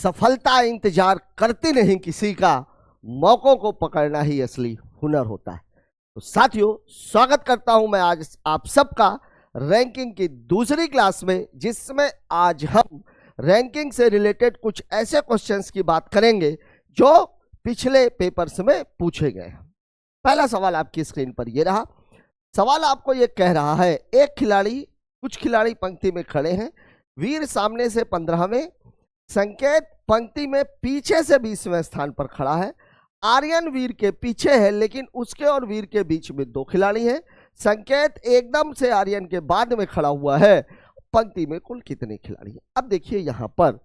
सफलता इंतजार करती नहीं किसी का, मौकों को पकड़ना ही असली हुनर होता है। तो साथियों, स्वागत करता हूं मैं आज आप सबका रैंकिंग की दूसरी क्लास में, जिसमें आज हम रैंकिंग से रिलेटेड कुछ ऐसे क्वेश्चंस की बात करेंगे जो पिछले पेपर्स में पूछे गए हैं। पहला सवाल आपकी स्क्रीन पर ये रहा। सवाल आपको ये कह रहा है, कुछ खिलाड़ी पंक्ति में खड़े हैं, वीर सामने से 15वें, संकेत पंक्ति में पीछे से 20वें स्थान पर खड़ा है, आर्यन वीर के पीछे है लेकिन उसके और वीर के बीच में 2 खिलाड़ी हैं, संकेत एकदम से आर्यन के बाद में खड़ा हुआ है, पंक्ति में कुल कितने खिलाड़ी हैं। अब देखिए यहां पर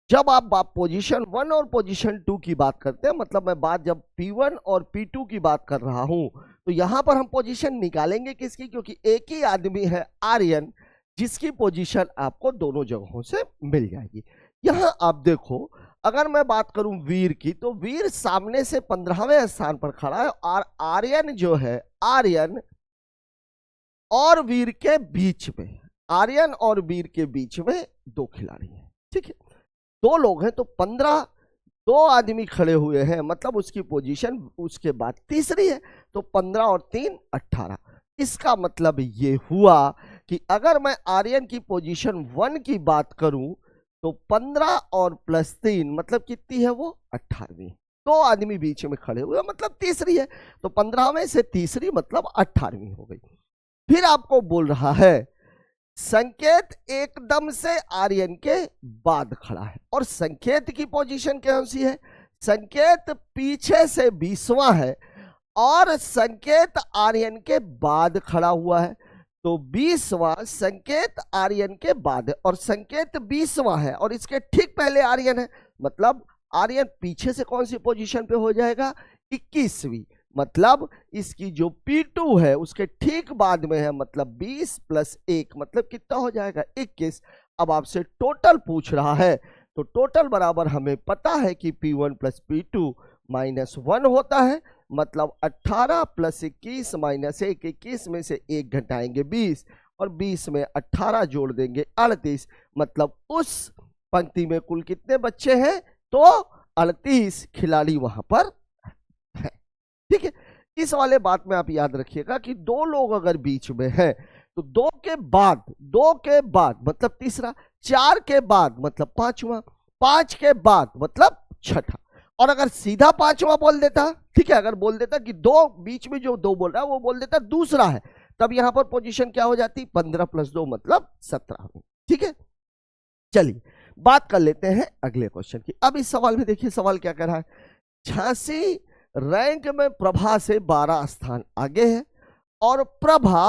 जब आप पोजीशन 1 और पोजीशन 2 की बात करते हैं, मतलब मैं बात जब P1 और P2 की बात कर रहा हूं, तो यहां पर हम पोजीशन निकालेंगे किसकी, क्योंकि एक ही आदमी है आर्यन जिसकी पोजीशन आपको दोनों जगहों से मिल जाएगी। यहां आप देखो, अगर मैं बात करूं वीर की, तो वीर सामने से 15वें स्थान पर खड़ा है और आर्यन जो है, आर्यन और वीर के बीच में, आर्यन और वीर के बीच में 2 खिलाड़ी हैं। ठीक है, 2 लोग हैं तो 15, 2 आदमी खड़े हुए हैं, मतलब उसकी पोजीशन उसके बाद तीसरी है, तो 15 और 3 18। इसका मतलब ये हुआ कि अगर मैं आर्यन की पोजीशन 1 की बात करूं तो 15 और प्लस 3 मतलब कितनी है वो 18वीं। 2 आदमी बीच में खड़े हुए मतलब तीसरी है, तो 15वें से तीसरी मतलब 18वीं हो गई। फिर आपको बोल रहा है संकेत एकदम से आर्यन के बाद खड़ा है, और संकेत की पोजीशन कौन सी है, संकेत पीछे से 20वां है और संकेत आर्यन के बाद खड़ा हुआ है, तो 20वां संकेत आर्यन के बाद है और संकेत 20वां है और इसके ठीक पहले आर्यन है, मतलब आर्यन पीछे से कौन सी पोजीशन पे हो जाएगा, 21वीं। मतलब इसकी जो P2 है उसके ठीक बाद में है, मतलब 20 + 1 मतलब कितना हो जाएगा 21। अब आपसे टोटल पूछ रहा है, तो टोटल बराबर हमें पता है कि P1 + P2 - 1 होता है, मतलब 18 + 21 - 1, 21 में से 1 घटाएंगे 20 और 20 में 18 जोड़ देंगे 38, मतलब उस पंक्ति में कुल कितने बच्चे हैं, तो 38 खिलाड़ी वहां पर है। ठीक है, इस वाले बात में आप याद रखिएगा कि 2 लोग अगर बीच में हैं तो 2 के बाद मतलब तीसरा, 4 के बाद मतलब 5वां, 5 के बाद मतलब 6ठा, और अगर सीधा 5वां बोल देता, ठीक है, अगर बोल देता कि 2 बीच में जो 2 बोल रहा है वो बोल देता दूसरा है, तब यहां पर पोजीशन क्या हो जाती, 15 + 2 मतलब 17। ठीक है, चलिए बात कर लेते हैं अगले क्वेश्चन की। अब इस सवाल में देखिए सवाल क्या कर रहा है, झांसी रैंक में प्रभा से 12 स्थान आगे है और प्रभा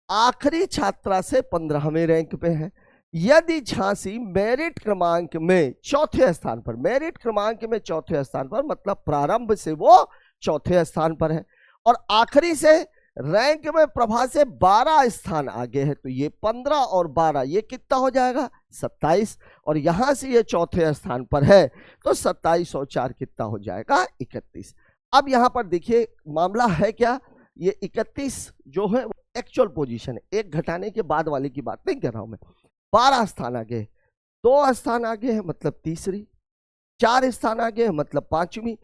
आखिरी छात्रा से 15वें रैंक पे है। यदि झांसी मेरिट क्रमांक में चौथे स्थान पर, मेरिट क्रमांक में चौथे स्थान पर मतलब प्रारंभ से वो चौथे स्थान पर है, और आखिरी से रैंक में प्रभा से 12 स्थान आगे है, तो ये 15 और 12 ये कितना हो जाएगा 27, और यहां से ये चौथे स्थान पर है, तो 27 और 4 कितना हो जाएगा 31। अब यहां पर देखिए मामला है क्या, ये 31 जो है एक्चुअल पोजीशन है, 1 घटाने के बाद वाले की बात नहीं कर रहा हूं मैं। 12 स्थान आगे, 2 स्थान आगे है मतलब तीसरी, 4 स्थान आगे है मतलब 5वीं,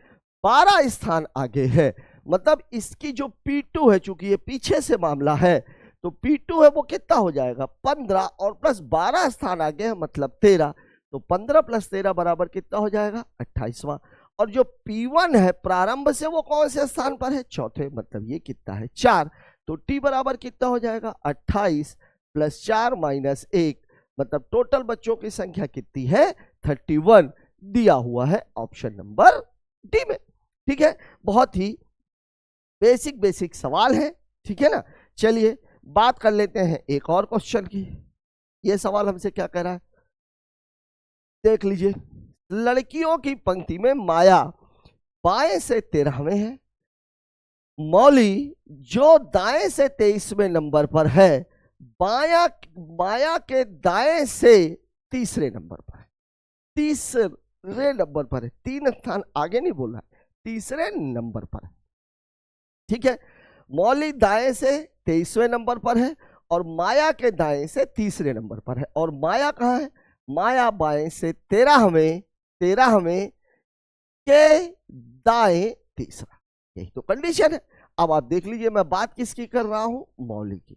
12 स्थान आगे है मतलब इसकी जो P2 है, चूंकि ये पीछे से मामला है, तो P2 है वो कितना हो जाएगा 15 और प्लस 12 स्थान आगे है मतलब 13, तो 15 + 13 बराबर कितना हो जाएगा 28वां, और जो P1 है प्रारंभ से वो कौन से स्थान पर है, चौथे, मतलब ये कितना है 4, तो T बराबर कितना हो जाएगा 28 + 4 - 1, मतलब टोटल बच्चों की संख्या कितनी है 31, दिया हुआ है ऑप्शन नंबर डी में। ठीक है, बहुत ही बेसिक सवाल है, ठीक है ना। चलिए बात कर लेते हैं एक और क्वेश्चन की। ये सवाल हमसे क्या कह रहा है, देख लीजिए, लड़कियों की पंक्ति में माया बाएं से 13वें है, मौली जो दाएं से 23वें नंबर पर है, माया के दाएं से तीसरे नंबर पर है, तीसरे नंबर पर है, 3 स्थान आगे नहीं बोल रहा है, तीसरे नंबर पर है। ठीक है, मौली दाएं से 23वें नंबर पर है और माया के दाएं से तीसरे नंबर पर है, और माया कहाँ है, माया बाएं से 13वें 13वें के दाएं तीसरा, यही तो कंडीशन है। अब आप देख लीजिए मैं बात किसकी कर रहा हूं, मौलिक की।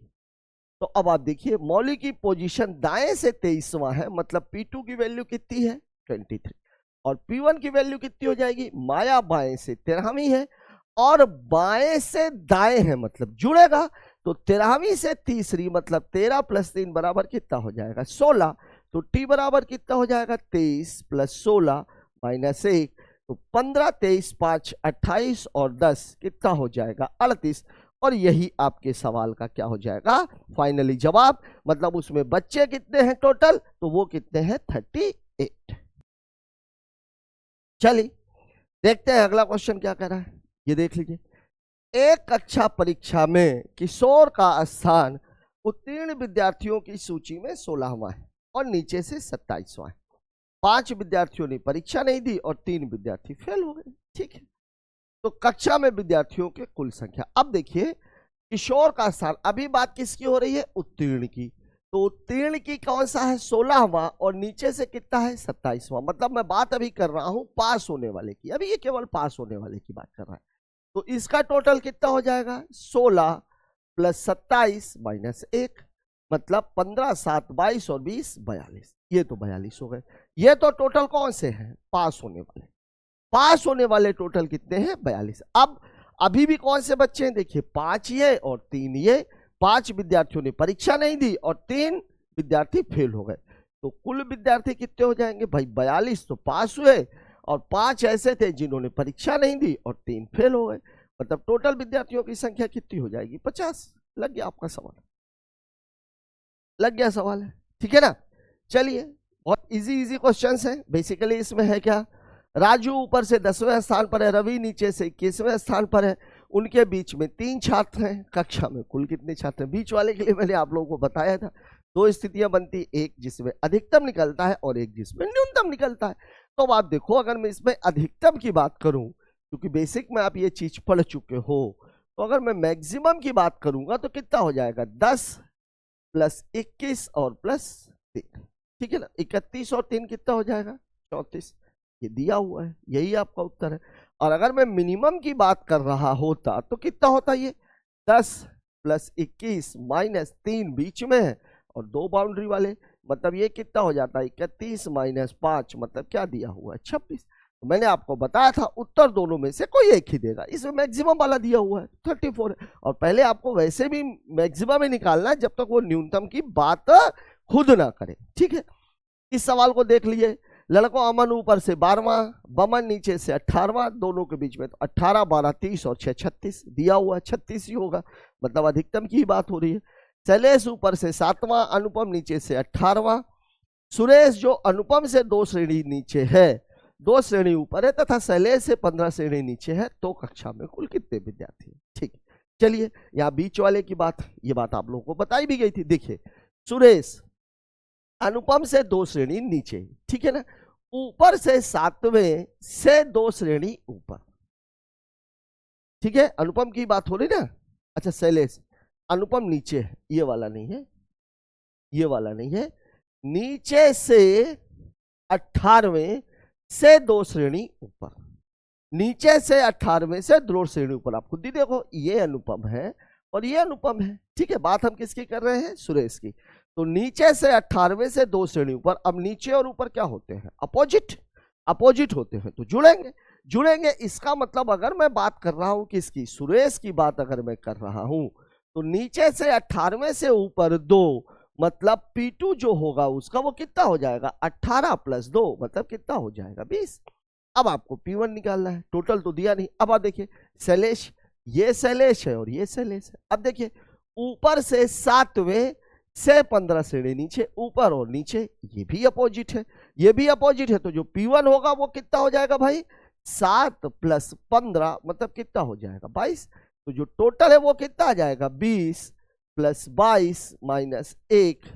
तो अब आप देखिए मौलिक की पोजीशन दाएं से 23वां है, मतलब P2 की वैल्यू कितनी है 23, और P1 की वैल्यू कितनी हो जाएगी, माया बाएं से 13वीं है और बाएं से दाएं है, मतलब जुड़ेगा। तो 13वीं से तीसरी मतलब 13 + 3 बराबर कितना हो जाएगा 16। तो T बराबर कितना हो जाएगा 23 + 16 - 1, तो 15, 23, 5, 28 और 10 कितना हो जाएगा 38। और यही आपके सवाल का क्या हो जाएगा फाइनली जवाब। मतलब उसमें बच्चे कितने हैं टोटल, तो वो कितने हैं 38। चलिए देखते हैं अगला क्वेश्चन क्या कह रहा है, ये देख लीजिए। एक कक्षा परीक्षा में किशोर का स्थान उत्तीर्ण विद्यार्थियों की सूची में 16वां है और नीचे से 27वां है। 5 विद्यार्थियों ने परीक्षा नहीं दी और 3 विद्यार्थी फेल हो गए। ठीक है, तो कक्षा में विद्यार्थियों की कुल संख्या। अब देखिए किशोर का स्थान, अभी बात किसकी हो रही है, उत्तीर्ण की। तो उत्तीर्ण की कौन सा है 16वां और नीचे से कितना है 27वां। मतलब मैं बात अभी कर रहा हूं पास होने वाले की, अभी ये केवल पास होने वाले की बात कर रहा है। तो इसका टोटल कितना हो जाएगा 16 + 27 - 1, मतलब 15, 7, 22 और 20 42। ये तो 42 हो गए। ये तो टोटल कौन से हैं पास होने वाले। पास होने वाले टोटल कितने हैं 42। अब अभी भी कौन से बच्चे हैं, देखिए 5 ये और 3 ये। 5 विद्यार्थियों ने परीक्षा नहीं दी और 3 विद्यार्थी फेल हो गए। तो कुल विद्यार्थी कितने हो जाएंगे भाई 42 तो पास हुए और 5 ऐसे थे जिन्होंने परीक्षा नहीं दी और 3 फेल हो गए। मतलब टोटल विद्यार्थियों की संख्या कितनी हो जाएगी 50। लग गया आपका सवाल, लग गया सवाल है, ठीक है ना। चलिए बहुत इजी क्वेश्चंस हैं। बेसिकली इसमें है क्या, राजू ऊपर से 10वें स्थान पर है, रवि नीचे से 21वें स्थान पर है। उनके बीच में 3 छात्र हैं। कक्षा में कुल कितने छात्र हैं, बीच वाले के लिए मैंने आप लोगों को बताया था 2 स्थितियां बनती, एक जिसमें अधिकतम निकलता है और एक जिसमें न्यूनतम निकलता है। तो अब आप देखो अगर मैं इसमें अधिकतम की बात करूं, क्योंकि बेसिक में आप ये चीज पढ़ चुके हो, तो अगर मैं मैक्सिमम की बात करूंगा तो कितना हो जाएगा 10 + 21 और +3, ठीक है ना। 31 और 3 कितना हो जाएगा 34। ये दिया हुआ है, यही आपका उत्तर है। और अगर मैं मिनिमम की बात कर रहा होता तो कितना होता, ये 10 + 21 - 3 बीच में है और 2 बाउंड्री वाले, मतलब ये कितना हो जाता है 31 - 5, मतलब क्या दिया हुआ है 26। तो मैंने आपको बताया था उत्तर दोनों में से कोई एक ही देगा। इसमें मैक्सिमम वाला दिया हुआ है 34 है। और पहले आपको वैसे भी मैक्सिमम ही निकालना है जब तक वो न्यूनतम की बात खुद ना करे, ठीक है। इस सवाल को देख लीजिए, लड़कों अमन ऊपर से 12वां, बमन नीचे से 18वां, दोनों के बीच में तो 18, 12, 30 और 6 36 दिया हुआ है, 36 ही होगा, मतलब अधिकतम की बात हो रही है। शैलेश ऊपर से 7वां, अनुपम नीचे से 18वां, सुरेश जो अनुपम से 2 श्रेणी नीचे है, 2 श्रेणी ऊपर है तथा शैलेश से 15 श्रेणी नीचे है। तो कक्षा में कुल कितने विद्यार्थी हैं, ठीक है। चलिए यहाँ बीच वाले की बात, ये बात आप लोगों को बताई भी गई थी। देखिए सुरेश अनुपम से 2 श्रेणी नीचे, ठीक है ना, ऊपर से 7वें से 2 श्रेणी ऊपर, ठीक है। अनुपम की बात हो रही ना। अच्छा शैलेश, अनुपम नीचे है, ये वाला नहीं है, ये वाला नहीं है, नीचे से 18वें से 2 श्रेणी ऊपर, नीचे से 18वें से 2 श्रेणी ऊपर। आप खुद ही देखो ये अनुपम है और ये अनुपम है, ठीक है। बात हम किसकी कर रहे हैं, सुरेश की। तो नीचे से 18वें से 2 श्रेणी ऊपर। अब नीचे और ऊपर क्या होते हैं, अपोजिट, अपोजिट होते हैं, तो जुड़ेंगे, जुड़ेंगे। इसका मतलब अगर मैं बात कर रहा हूं किसकी, सुरेश की बात अगर मैं कर रहा हूं, तो नीचे से 18वें से ऊपर 2, मतलब P2 जो होगा उसका वो कितना हो जाएगा 18 + 2, मतलब कितना हो जाएगा 20। अब आपको P1 निकालना है, टोटल तो दिया नहीं। अब आप देखिए शैलेश, ये शैलेश है और ये शैलेश है। अब देखिए ऊपर से 7वें से 15 श्रेणी नीचे, ऊपर और नीचे, ये भी अपोजिट है, ये भी अपोजिट है। तो जो P1 होगा वो कितना हो जाएगा भाई 7 + 15, मतलब कितना हो जाएगा 22। तो जो टोटल है वो कितना आ जाएगा 20 + 22 - 1,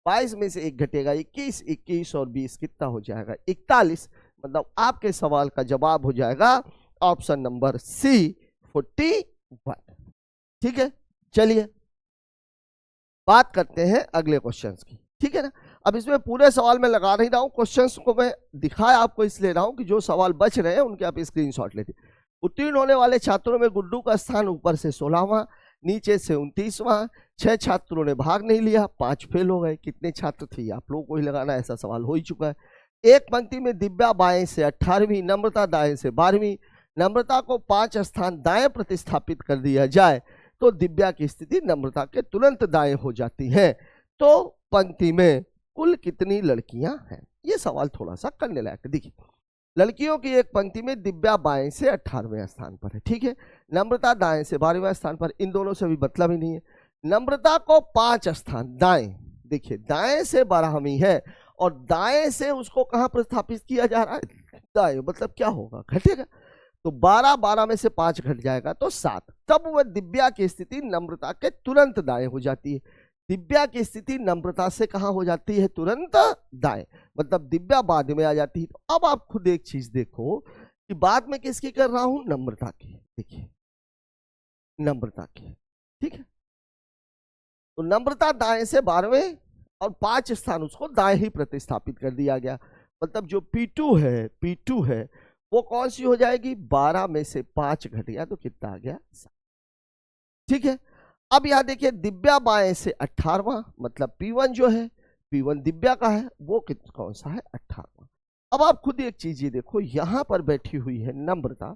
22 में से 1 घटेगा 21, 21 और 20 कितना हो जाएगा 41। मतलब आपके सवाल का जवाब हो जाएगा ऑप्शन नंबर सी 41, ठीक है। चलिए बात करते हैं अगले क्वेश्चंस की, ठीक है ना। अब इसमें पूरे सवाल में लगा नहीं रहा हूँ, क्वेश्चंस को मैं दिखाया आपको इसलिए रहा हूँ कि जो सवाल बच रहे हैं उनके आप स्क्रीनशॉट लेते। उत्तीर्ण होने वाले छात्रों में गुड्डू का स्थान ऊपर से 16वां, नीचे से 29वां। 6 छात्रों ने भाग नहीं लिया, 5 फेल हो गए। कितने छात्र थे आप लोगों को ही लगाना, ऐसा सवाल हो ही चुका है। एक पंक्ति में दिव्या बाएं से 18वीं, नम्रता दाएं से 12वीं। नम्रता को 5 स्थान दाएं प्रतिस्थापित कर दिया जाए तो दिव्या की स्थिति नम्रता के तुरंत दाएं हो जाती है। तो पंक्ति में कुल कितनी लड़कियां हैं? ये सवाल थोड़ा सा करने लायक। देखिए, लड़कियों की एक पंक्ति में दिव्या बाएं से 18वें स्थान पर है, ठीक है। नम्रता दाएं से 12वें स्थान पर, इन दोनों से भी मतलब ही नहीं है। नम्रता को 5 स्थान दाएं, देखिए दाएं से 12वीं है और दाएं से उसको कहां प्रस्थापित किया जा रहा है? दाएं, मतलब क्या होगा? घटेगा। तो 12 में से 5 घट जाएगा तो 7। तब वह दिव्या की स्थिति नम्रता के तुरंत दाएं हो जाती है। दिव्या की स्थिति नम्रता से कहां हो जाती है? तुरंत दाएं, मतलब दिव्या बाद में आ जाती है। तो अब आप खुद एक चीज देखो कि बाद में किसकी कर रहा हूं? नम्रता की। देखिए, नम्रता की, ठीक है। तो नम्रता दाएं से 12वें और 5 स्थान उसको दाएं ही प्रतिस्थापित कर दिया गया। मतलब जो P2 है वो कौन सी हो जाएगी? 12 में से 5 घट गया तो कितना आ गया? 7, ठीक है। अब यहां देखिए, दिव्या बाएं से 18वां, मतलब P1 जो है, P1 दिव्या का है, वो कौन सा है? 18वां। अब आप खुद एक चीज ये देखो, यहां पर बैठी हुई है नम्रता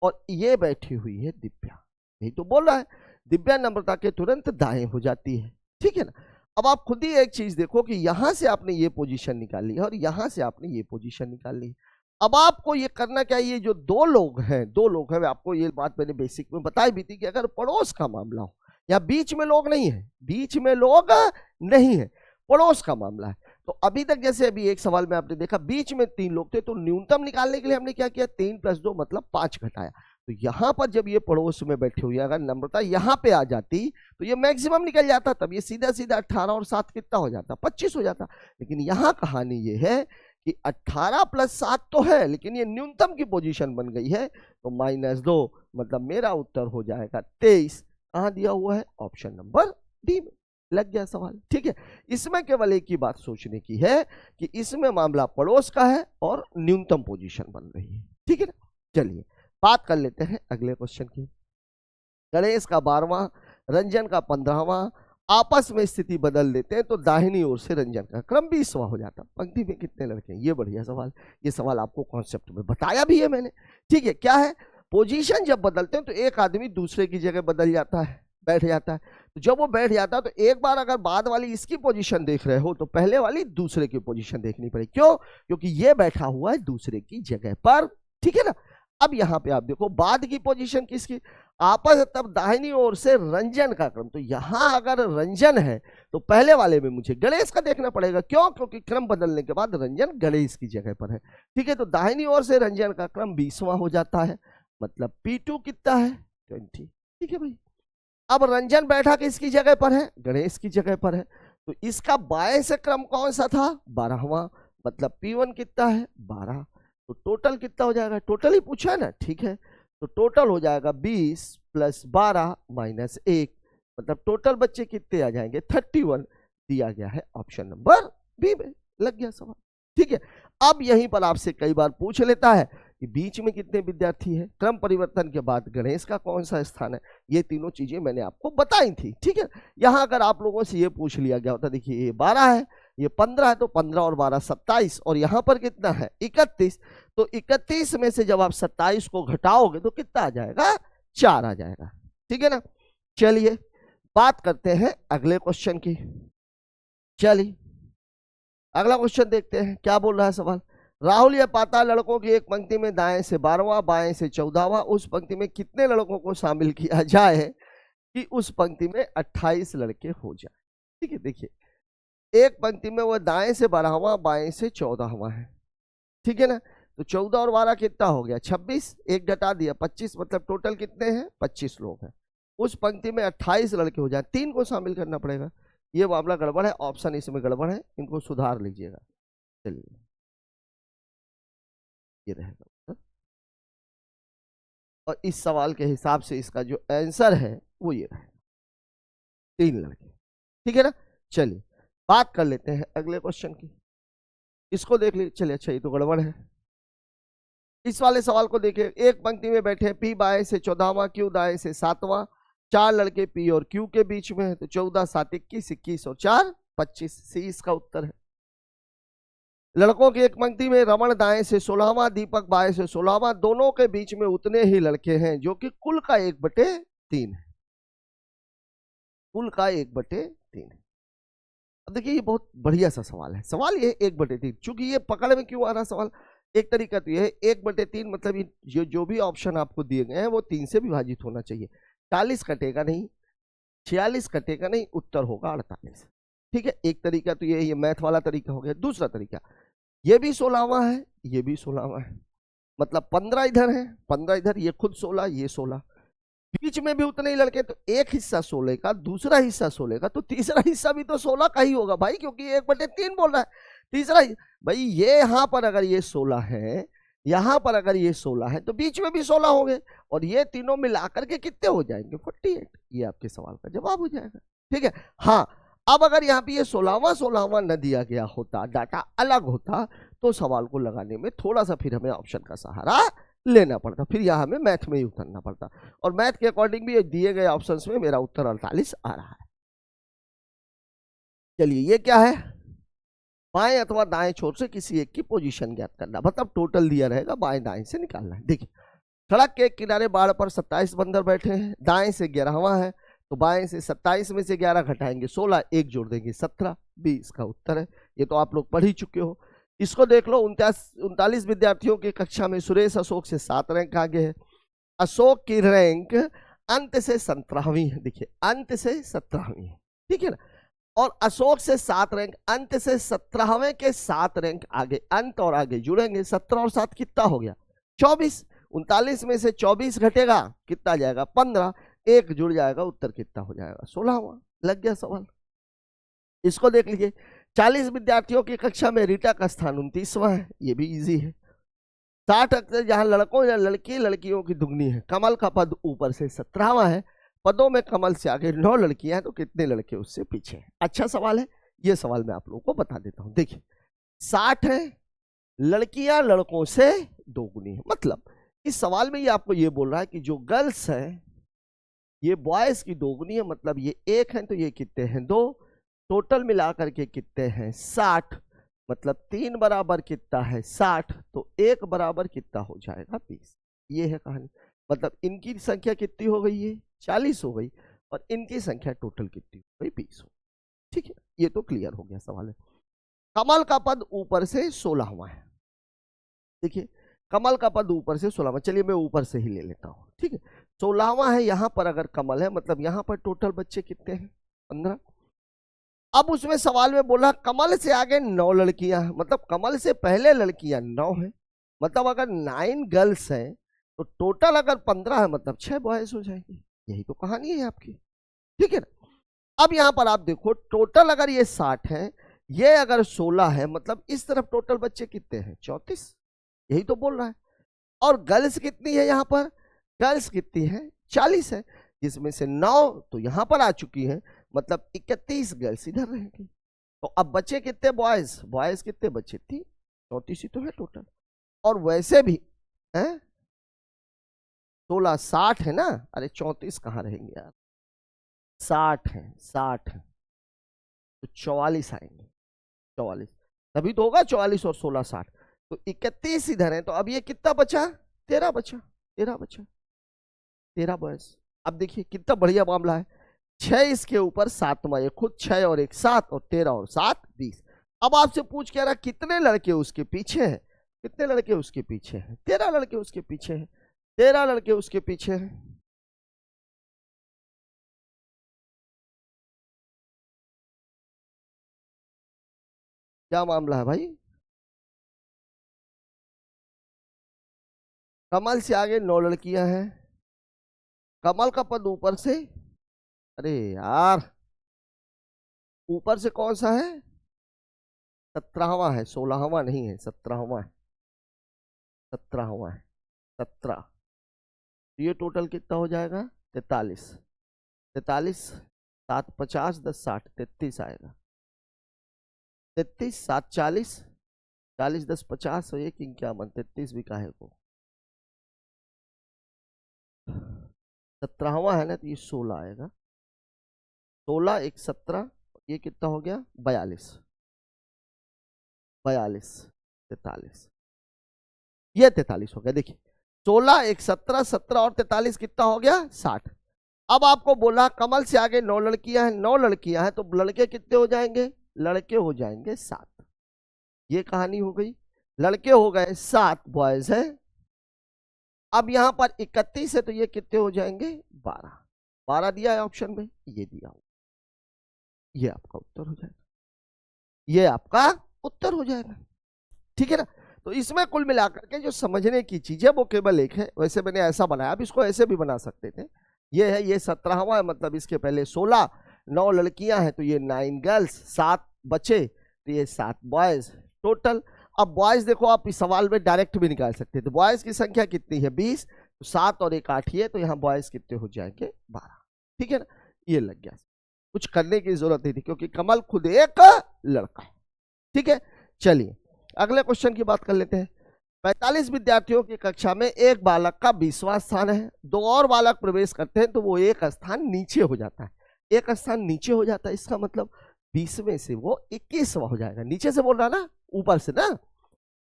और ये बैठी हुई है दिव्या। यही तो बोल रहा है, दिव्या नम्रता के तुरंत दाएं हो जाती है, ठीक है ना। अब आप खुद ही एक चीज देखो कि यहां से आपने ये पोजीशन निकाली है और यहां से आपने ये पोजीशन निकाली है। अब आपको ये करना क्या है, ये जो दो लोग हैं, आपको ये बात मैंने बेसिक में बताई भी थी कि अगर पड़ोस का मामला हो, या बीच में लोग नहीं है, बीच में लोग नहीं है, पड़ोस का मामला है, तो अभी तक जैसे अभी एक सवाल में आपने देखा बीच में 3 लोग थे, तो न्यूनतम निकालने के लिए हमने क्या किया? 3 + 2 मतलब 5 घटाया। तो यहां पर जब ये पड़ोस में बैठे हुए, अगर नम्रता यहां पे आ जाती तो ये मैक्सिमम निकल जाता, तब ये सीधा 18 और 7 कितना हो जाता? 25 हो जाता। लेकिन यहां कहानी ये है कि 18 + 7 तो है, लेकिन ये न्यूनतम की पोजीशन बन गई है, तो -2, मतलब मेरा उत्तर हो जाएगा 23। कहां दिया हुआ है? ऑप्शन नंबर डी में। लग गया सवाल, ठीक है। इसमें केवल एक ही बात सोचने की है कि इसमें मामला पड़ोस का है और न्यूनतम पोजीशन बन रही है, ठीक है ना। चलिए बात कर लेते हैं अगले क्वेश्चन की। गणेश का 12वां, रंजन का 15वां, आपस में स्थिति बदल देते हैं तो दाहिनी ओर से रंजन का क्रम 20वां हो जाता। पंक्ति में कितने लड़के हैं? ये बढ़िया सवाल। ये सवाल आपको कॉन्सेप्ट में बताया भी है मैंने, ठीक है। क्या है? पोजीशन जब बदलते हैं तो एक आदमी दूसरे की जगह बदल जाता है, बैठ जाता है। तो जब वो बैठ जाता है तो एक बार अगर बाद वाली इसकी पोजीशन देख रहे हो तो पहले वाली दूसरे की पोजीशन देखनी पड़ेगी। क्यों? क्योंकि ये बैठा हुआ है दूसरे की जगह पर, ठीक है ना। अब यहां पे आप देखो बाद की पोजीशन किसकी? आपस, तब दाहिनी ओर से रंजन का क्रम। तो यहां अगर रंजन है तो पहले वाले में मुझे गणेश का देखना पड़ेगा। क्यों? क्योंकि क्रम बदलने के बाद रंजन गणेश की जगह पर है, ठीक है। तो दाहिनी ओर से रंजन का क्रम 20वां हो जाता है, मतलब P2 कितना है? 20, ठीक है भाई। अब रंजन बैठा किसकी जगह पर है? गणेश की जगह पर है। तो इसका बाएं से क्रम कौन सा था? 12वां, मतलब P1 कितना है? 12। तो टोटल कितना हो जाएगा? टोटल ही पूछा है ना, ठीक है। तो टोटल हो जाएगा 20 + 12 - 1, मतलब टोटल बच्चे कितने आ जाएंगे? 31 दिया गया है ऑप्शन नंबर बी में। लग गया सवाल, ठीक है। अब यहीं पर आपसे कई बार पूछ लेता है कि बीच में कितने विद्यार्थी हैं, क्रम परिवर्तन के बाद गणेश का कौन सा स्थान है। ये तीनों चीजें मैंने आपको बताई थी, ठीक है। यहां अगर आप लोगों से ये पूछ लिया गया होता, देखिए ये 12 है, ये 15 है, तो 15 और 12 27, और यहां पर कितना है? 31। तो 31 में से जब आप 27 को घटाओगे तो कितना आ जाएगा? 4 आ जाएगा, ठीक है ना। चलिए बात करते हैं अगले क्वेश्चन की। चलिए अगला क्वेश्चन देखते हैं क्या बोल रहा है सवाल। राहुल यह पाता लड़कों की एक पंक्ति में दाएं से 12वां, बाएं से 14वां, उस पंक्ति में कितने लड़कों को शामिल किया जाए कि उस पंक्ति में 28 लड़के हो जाए। ठीक है, देखिए एक पंक्ति में वो दाएं से 12वां, बाएं से 14वां है, ठीक है ना। तो 14 और 12 कितना हो गया? 26, एक घटा दिया 25, मतलब टोटल कितने हैं? 25 लोग हैं। उस पंक्ति में 28 लड़के हो जाए, 3 को शामिल करना पड़ेगा। ये मामला गड़बड़ है, ऑप्शन इसमें गड़बड़ है, इनको सुधार लीजिएगा। चलिए ये रहेगा, और इस सवाल के हिसाब से इसका जो आंसर है वो ये रहेगा, 3 लड़के, ठीक है ना। चलिए बात कर लेते हैं अगले क्वेश्चन की। इसको देख लीजिए। चलिए अच्छा, ये तो गड़बड़ है। इस वाले सवाल को देखिए। एक पंक्ति में बैठे हैं, पी बाएं से 14वां, क्यू दाएं से 7वां। 4 लड़के पी और क्यू के बीच में है, तो 14 7 21, 21 और 4 25। सी इसका उत्तर है। लड़कों की एक पंक्ति में रमण दाएं से 16वां, दीपक बाएं से 16वां। दोनों के बीच में उतने ही लड़के हैं, जो कि कुल का 1/3 है। कुल का 1/3 है। अब देखिए, ये बहुत बढ़िया सा सवाल है। सवाल ये 1/3, चूंकि ये पकड़ में क्यों आ रहा सवाल। एक तरीका तो ये है, 1/3 मतलब ये जो भी ऑप्शन आपको दिए गए हैं वो 3 से विभाजित होना चाहिए। 40 कटेगा नहीं, 46 कटेगा नहीं, उत्तर होगा 48। ठीक है, एक तरीका तो ये मैथ वाला तरीका हो गया। दूसरा तरीका, ये भी 16वां है, ये भी 16वां है, मतलब 15 इधर है, 15 इधर, ये खुद 16, ये 16, बीच में भी उतने ही लड़के, तो एक हिस्सा 16 का, दूसरा हिस्सा 16 का, तो तीसरा हिस्सा भी तो 16 का ही होगा भाई, क्योंकि 1/3 बोल रहा है। तीसरा भाई, ये यहां पर अगर ये 16 है, यहां पर अगर ये 16 है, तो बीच में भी 16 होंगे, और ये तीनों मिलाकर के कितने हो जाएंगे, 48। ये आपके सवाल का जवाब हो जाएगा। ठीक है। हाँ, अब अगर यहाँ पे ये 16वां न दिया गया होता, डाटा अलग होता, तो सवाल को लगाने में थोड़ा सा फिर हमें ऑप्शन का सहारा लेना पड़ता, फिर यहाँ हमें मैथ में ही उतरना पड़ता, और मैथ के अकॉर्डिंग भी दिए गए ऑप्शंस में मेरा उत्तर 48 आ रहा है। चलिए, ये क्या है, बाएं अथवा दाएं छोर से किसी एक की पोजीशन ज्ञात करना, मतलब टोटल दिया रहेगा, बाएं दाएं से निकालना है। देखिए, सड़क के किनारे बाढ़ पर 27 बंदर बैठे हैं, दाएं से 11वां है, तो बाएं से 27 में से 11 घटाएंगे 16, एक जोड़ देंगे 17, 20 का उत्तर है। ये तो आप लोग पढ़ ही चुके हो। इसको देख लो, 39 विद्यार्थियों की कक्षा में सुरेश अशोक से 7 रैंक आगे है। अशोक की रैंक अंत से 17वीं है। देखिए, अंत से 17वीं है, ठीक है ना, और अशोक से 7 रैंक, अंत से 17वें के 7 रैंक आगे, अंत और आगे जुड़ेंगे, 17 और 7 कितना हो गया, 24। 39 में से 24 घटेगा, कितना जाएगा, 15, एक जुड़ जाएगा, उत्तर कितना हो जाएगा, 16वां। लग गया सवाल। इसको देख लीजिए, 40 विद्यार्थियों की कक्षा में रीटा का स्थान 29वां है, ये भी इजी है। 60 अक्षर जहां लड़कों या लड़कियों की दुगनी है, कमल का पद ऊपर से 17वां है, पदों में कमल से आगे 9 लड़कियां हैं, तो कितने लड़के उससे पीछे हैं। अच्छा सवाल है, ये सवाल मैं आप लोगों को बता देता हूं। देखिए, 60 है, लड़कियां लड़कों से दोगुनी है, मतलब इस सवाल में ये आपको ये बोल रहा है कि जो गर्ल्स है ये बॉयज की दोगुनी है, मतलब ये 1 है, तो ये कितने हैं, 2, टोटल मिलाकर के कितने हैं, 60, मतलब 3 बराबर कितना है, 60, तो 1 बराबर कितना हो जाएगा, 20। ये है कहानी। मतलब इनकी संख्या कितनी हो गई है, 40 हो गई, और इनकी संख्या टोटल कितनी हो गई, 20 हो। ठीक है, ये तो क्लियर हो गया सवाल है। कमल का पद ऊपर से 16वां है। देखिए, कमल का पद ऊपर से 16वां, चलिए मैं ऊपर से ही ले लेता हूं। ठीक है, 16वां है, यहां पर अगर कमल है, मतलब यहां पर टोटल बच्चे कितने हैं, 15। अब उसमें सवाल में बोला कमल से आगे 9 लड़कियां हैं, मतलब कमल से पहले लड़कियां 9 हैं, मतलब अगर 9 गर्ल्स हैं, तो टोटल अगर 15 है, मतलब 6 बॉयज हो जाएंगे। यही तो कहानी है आपकी। ठीक है ना। अब यहां पर आप देखो, टोटल अगर ये 60 है, ये अगर 16 है, मतलब इस तरफ टोटल बच्चे कितने हैं, 34। यही तो बोल रहा है। और गर्ल्स कितनी है, यहां पर गर्ल्स कितनी है, 40 है, जिसमें से 9 तो यहां पर आ चुकी है, मतलब 31 गर्ल्स इधर रहेंगी। तो अब बच्चे कितने बॉयज, बॉयज कितने बच्चे, 3, 34 ही तो है टोटल। और वैसे भी है 16, 60 है ना, अरे 34 कहाँ रहेंगे यार, 60 है, 60 है, तो 44 आएंगे, 44, तभी तो होगा 44 और 16 60, तो 31 इधर है, तो अब ये कितना बचा, 13 बचा, 13 बचा, 13 बॉयज। अब देखिए कितना बढ़िया मामला है, 6 इसके ऊपर 7वां, ये खुद 6 और 1 7, और 13 और 7 20। अब आपसे पूछ क्या रहा, कितने लड़के उसके पीछे हैं, कितने लड़के उसके पीछे हैं, 13 लड़के उसके पीछे हैं, 13 लड़के उसके पीछे हैं। क्या मामला है भाई, कमल से आगे 9 लड़कियां हैं, कमल का पद ऊपर से, अरे यार ऊपर से कौन सा है, 17वां है, 16वां नहीं है, 17वां है, 17वां है, 17। ये टोटल कितना हो जाएगा, 43, 43, 7 50 10 60, 33 आएगा। 33 7 40, 40 10 50 और 1 51, 33 भी काहे को, 17वां है ना, तो ये 16 आएगा। 16 1 17, ये कितना हो गया 42, 42 43, ये 43 हो गया। देखिए 16 1 17, 17 और 43 कितना हो गया 60। अब आपको बोला कमल से आगे 9 लड़कियां हैं, 9 लड़कियां हैं तो लड़के कितने हो जाएंगे, लड़के हो जाएंगे 7। ये कहानी हो गई, लड़के हो गए 7, बॉयज है। अब यहां पर 31 है तो ये कितने हो जाएंगे 12, 12 दिया है ऑप्शन में, ये दिया हो, ये आपका उत्तर हो जाएगा, ये आपका उत्तर हो जाएगा। ठीक है ना। तो इसमें कुल मिलाकर के जो समझने की चीज है वो केवल एक है। वैसे मैंने ऐसा बनाया, अब इसको ऐसे भी बना सकते थे। ये है, ये 17वां है, मतलब इसके पहले 16, 9 लड़कियां हैं तो ये 9 गर्ल्स, 7 बच्चे तो ये 7 बॉयज टोटल। अब बॉयज देखो आप इस सवाल में डायरेक्ट भी निकाल सकते हैं। तो बॉयज की संख्या कितनी है 20, तो 7 और 1 8 है, तो यहाँ बॉयज कितने हो जाएंगे 12। ठीक है ना, ये लग गया, कुछ करने की जरूरत नहीं थी क्योंकि कमल खुद एक लड़का है। ठीक है, चलिए अगले क्वेश्चन की बात कर लेते हैं। 45 विद्यार्थियों की कक्षा में एक बालक का 20वां स्थान है, 2 और बालक प्रवेश करते हैं तो वो एक स्थान नीचे हो जाता है। एक स्थान नीचे हो जाता है, इसका मतलब 20 में से वो 21वां हो जाएगा। नीचे से बोल रहा ना, ऊपर से ना,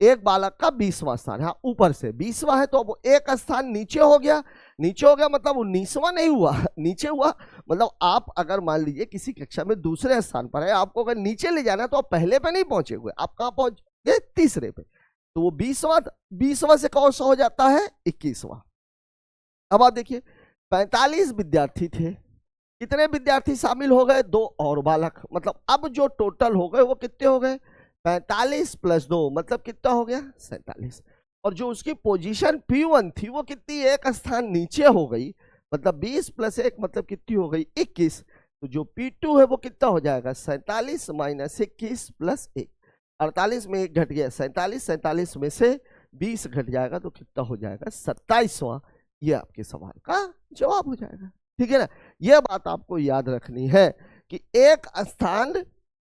एक बालक का 20वां स्थान, हाँ ऊपर से 20वां है तो अब एक स्थान नीचे हो गया। नीचे हो गया मतलब 19वां नहीं हुआ, नीचे हुआ। मतलब आप अगर मान लीजिए किसी कक्षा में दूसरे स्थान पर है, आपको अगर नीचे ले जाना है तो आप पहले पे नहीं पहुंचे हुए, आप कहां पहुंच गए तीसरे पे, तो वो 20वां से कौन सा हो जाता है 21वां। अब आप देखिए 45 विद्यार्थी थे, कितने विद्यार्थी शामिल हो गए 2 और बालक, मतलब अब जो टोटल हो गए वो कितने हो गए 45 + 2 मतलब कितना हो गया 47। और जो उसकी पोजीशन P1 थी वो कितनी, एक स्थान नीचे हो गई, मतलब 20 + 1 मतलब कितनी हो गई 21। तो जो P2 है वो कितना हो जाएगा 47 - 21 + 1, 48 में 1 घट गया 47, 47 में से 20 घट जाएगा तो कितना हो जाएगा 27वां। ये आपके सवाल का जवाब हो जाएगा। ठीक है ना, यह बात आपको याद रखनी है कि एक स्थान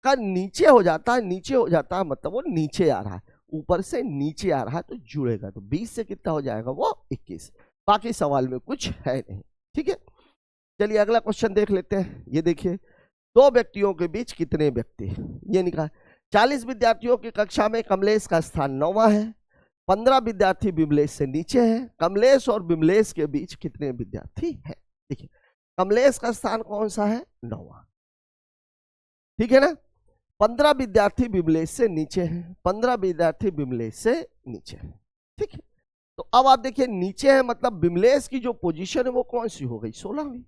का नीचे हो जाता है, नीचे हो जाता है मतलब वो नीचे आ रहा है, ऊपर से नीचे आ रहा है तो जुड़ेगा, तो 20 से कितना हो जाएगा वो 21। बाकी सवाल में कुछ है नहीं। ठीक है, चलिए अगला क्वेश्चन देख लेते हैं। ये देखिए 2 व्यक्तियों के बीच कितने व्यक्ति, ये निकाल। 40 विद्यार्थियों की कक्षा में कमलेश का स्थान 9वां है, 15 विद्यार्थी बिमलेश से नीचे हैं। कमलेश और बिमलेश के बीच कितने विद्यार्थी हैं। देखिए कमलेश का स्थान कौन सा है 9वां, ठीक है ना। 15 विद्यार्थी बिमलेश से नीचे हैं, 15 विद्यार्थी बिमलेश से नीचे हैं। ठीक है, तो अब आप देखिए नीचे है मतलब बिमलेश की जो पोजीशन है वो कौन सी हो गई 16वीं।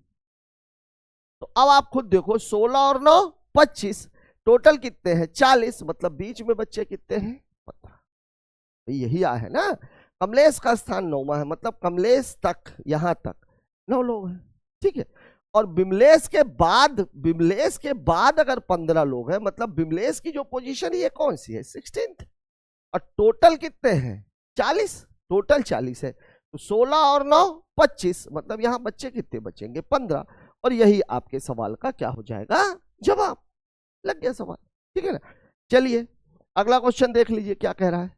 तो अब आप खुद देखो 16 और 9 25, टोटल कितने हैं 40, मतलब बीच में बच्चे कितने हैं 15। यही आ है ना, कमलेश का स्थान 9वां है, मतलब कमलेश तक यहां तक 9 लोग हैं। ठीक है, और बिमलेश के बाद अगर 15 लोग हैं, मतलब बिमलेश की जो पोजीशन है ये कौन सी है 16th, और टोटल कितने हैं 40, टोटल 40 है। तो 16 और 9 25, मतलब यहां बच्चे कितने बचेंगे 15, और यही आपके सवाल का क्या हो जाएगा जवाब। लग गया सवाल, ठीक है ना। चलिए अगला क्वेश्चन देख लीजिए क्या कह रहा है।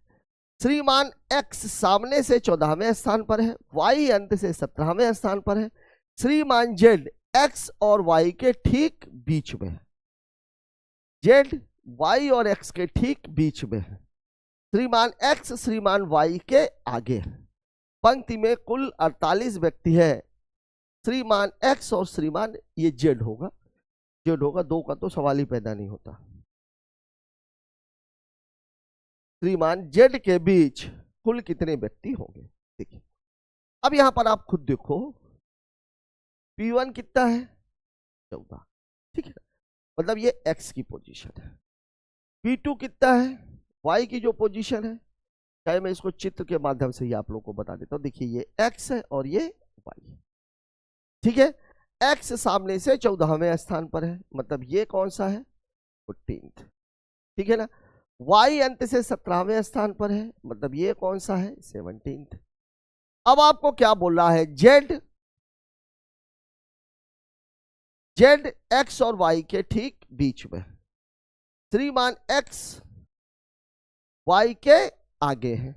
श्रीमान एक्स सामने से 14वें स्थान पर है, वाई अंत से 17वें स्थान पर है। श्रीमान जेड एक्स और वाई के ठीक बीच में है, जेड वाई और एक्स के ठीक बीच में है। श्रीमान एक्स श्रीमान वाई के आगे है। पंक्ति में कुल 48 व्यक्ति है। श्रीमान एक्स और श्रीमान, ये जेड होगा, जेड होगा, 2 का तो सवाल ही पैदा नहीं होता। श्रीमान जेड के बीच कुल कितने व्यक्ति होंगे। देखिए अब यहां पर आप खुद देखो P1 कितना है 14, ठीक है, मतलब ये x की पोजीशन है। P2 कितना है, y की जो पोजीशन है, चाहे मैं इसको चित्र के माध्यम से ही आप लोगों को बता देता हूं। देखिए ये x है और ये y है, ठीक है। x सामने से 14वें स्थान पर है, मतलब ये कौन सा है 14th, ठीक है ना। y अंत से 17वें स्थान पर है, मतलब ये कौन सा है 17th। अब आपको क्या बोल रहा है, जेड एक्स और वाई के ठीक बीच में, श्रीमान एक्स वाई के आगे है।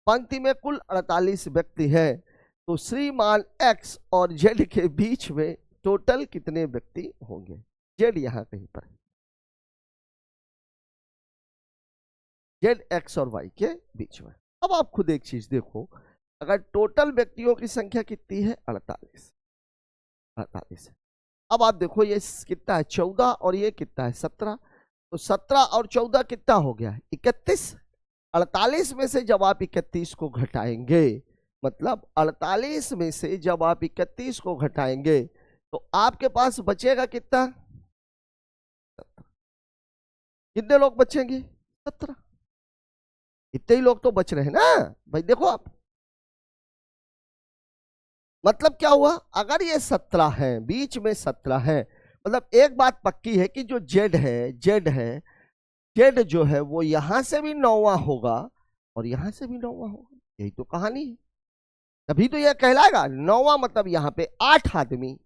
पंक्ति में कुल 48 व्यक्ति है, तो श्रीमान एक्स और जेड के बीच में टोटल कितने व्यक्ति होंगे? जेड यहां कहीं पर है, जेड एक्स और वाई के बीच में। अब आप खुद एक चीज देखो, अगर टोटल व्यक्तियों की संख्या कितनी है? 48 है। अब आप देखो ये कितना है? 14 और ये कितना है? 17। तो 17 और 14 कितना हो गया? 31। 48 में से जब आप 31 को घटाएंगे, मतलब 48 में से जब आप 31 को घटाएंगे तो आपके पास बचेगा कितना? 17। कितने लोग बचेंगे? 17। इतने ही लोग तो बच रहे हैं ना भाई। देखो आप, मतलब क्या हुआ? अगर ये 17 है, बीच में 17 है, मतलब एक बात पक्की है कि जो जेड जो है वो यहां से भी 9वां होगा और यहां से भी 9वां होगा। यही तो कहानी है। तभी तो यह कहलाएगा 9वां, मतलब यहां पे 8 आदमी,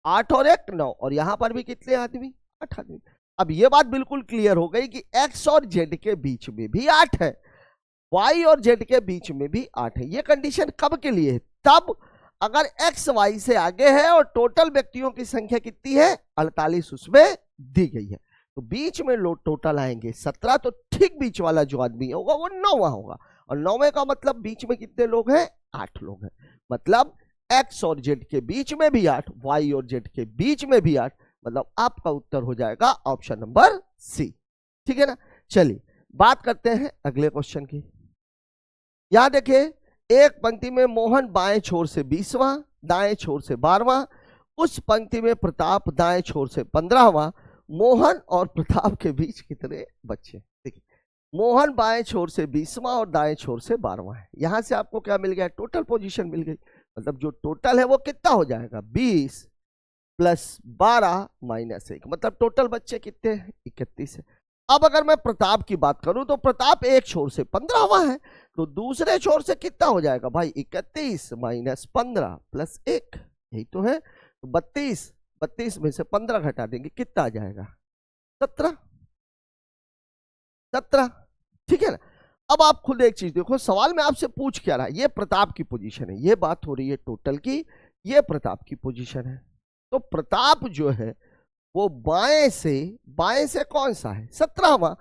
8 और 1 9, और यहां पर भी कितने आदमी? 8 आदमी। अब यह बात बिल्कुल क्लियर हो गई कि एक्स और जेड के बीच में भी 8 है, वाई और जेड के बीच में भी 8 है। यह कंडीशन कब के लिए है? तब अगर एक्स वाई से आगे है और टोटल व्यक्तियों की संख्या कितनी है? 48 उसमें दी गई है। तो बीच में लोग टोटल आएंगे 17, तो ठीक बीच वाला जो आदमी होगा वो 9वां होगा, और 9वें का मतलब बीच में कितने लोग हैं? 8 लोग हैं। मतलब एक्स और जेड के बीच में भी 8, वाई और जेड के बीच में भी 8, मतलब आपका उत्तर हो जाएगा ऑप्शन नंबर सी। ठीक है ना? चलिए बात करते हैं अगले क्वेश्चन की। यहां देखिए, एक पंक्ति में मोहन बाएं छोर से 20वां, दाएं छोर से 12वां, उस पंक्ति में प्रताप दाएं छोर से 15वां। मोहन और प्रताप के बीच कितने बच्चे? देखिए, मोहन बाएं छोर से 20वां और दाएं छोर से 12वां है। यहां से आपको क्या मिल गया? टोटल पोजीशन मिल गई। मतलब जो टोटल है वो कितना हो जाएगा? 20 प्लस 12 माइनस 1, मतलब टोटल बच्चे कितने हैं? 31 है। अब अगर मैं प्रताप की बात करूं तो प्रताप एक छोर से 15वां है, तो दूसरे छोर से कितना हो जाएगा भाई? 31 माइनस 15 प्लस 1, यही तो है। तो 32 में से 15 घटा देंगे, कितना आ जाएगा? 17। ठीक है ना? अब आप खुद एक चीज देखो, सवाल में आपसे पूछ क्या रहा है? ये प्रताप की पोजीशन है, ये बात हो रही है टोटल की, ये प्रताप की पोजीशन है। तो प्रताप जो है वो बाएं से कौन सा है? 17वां।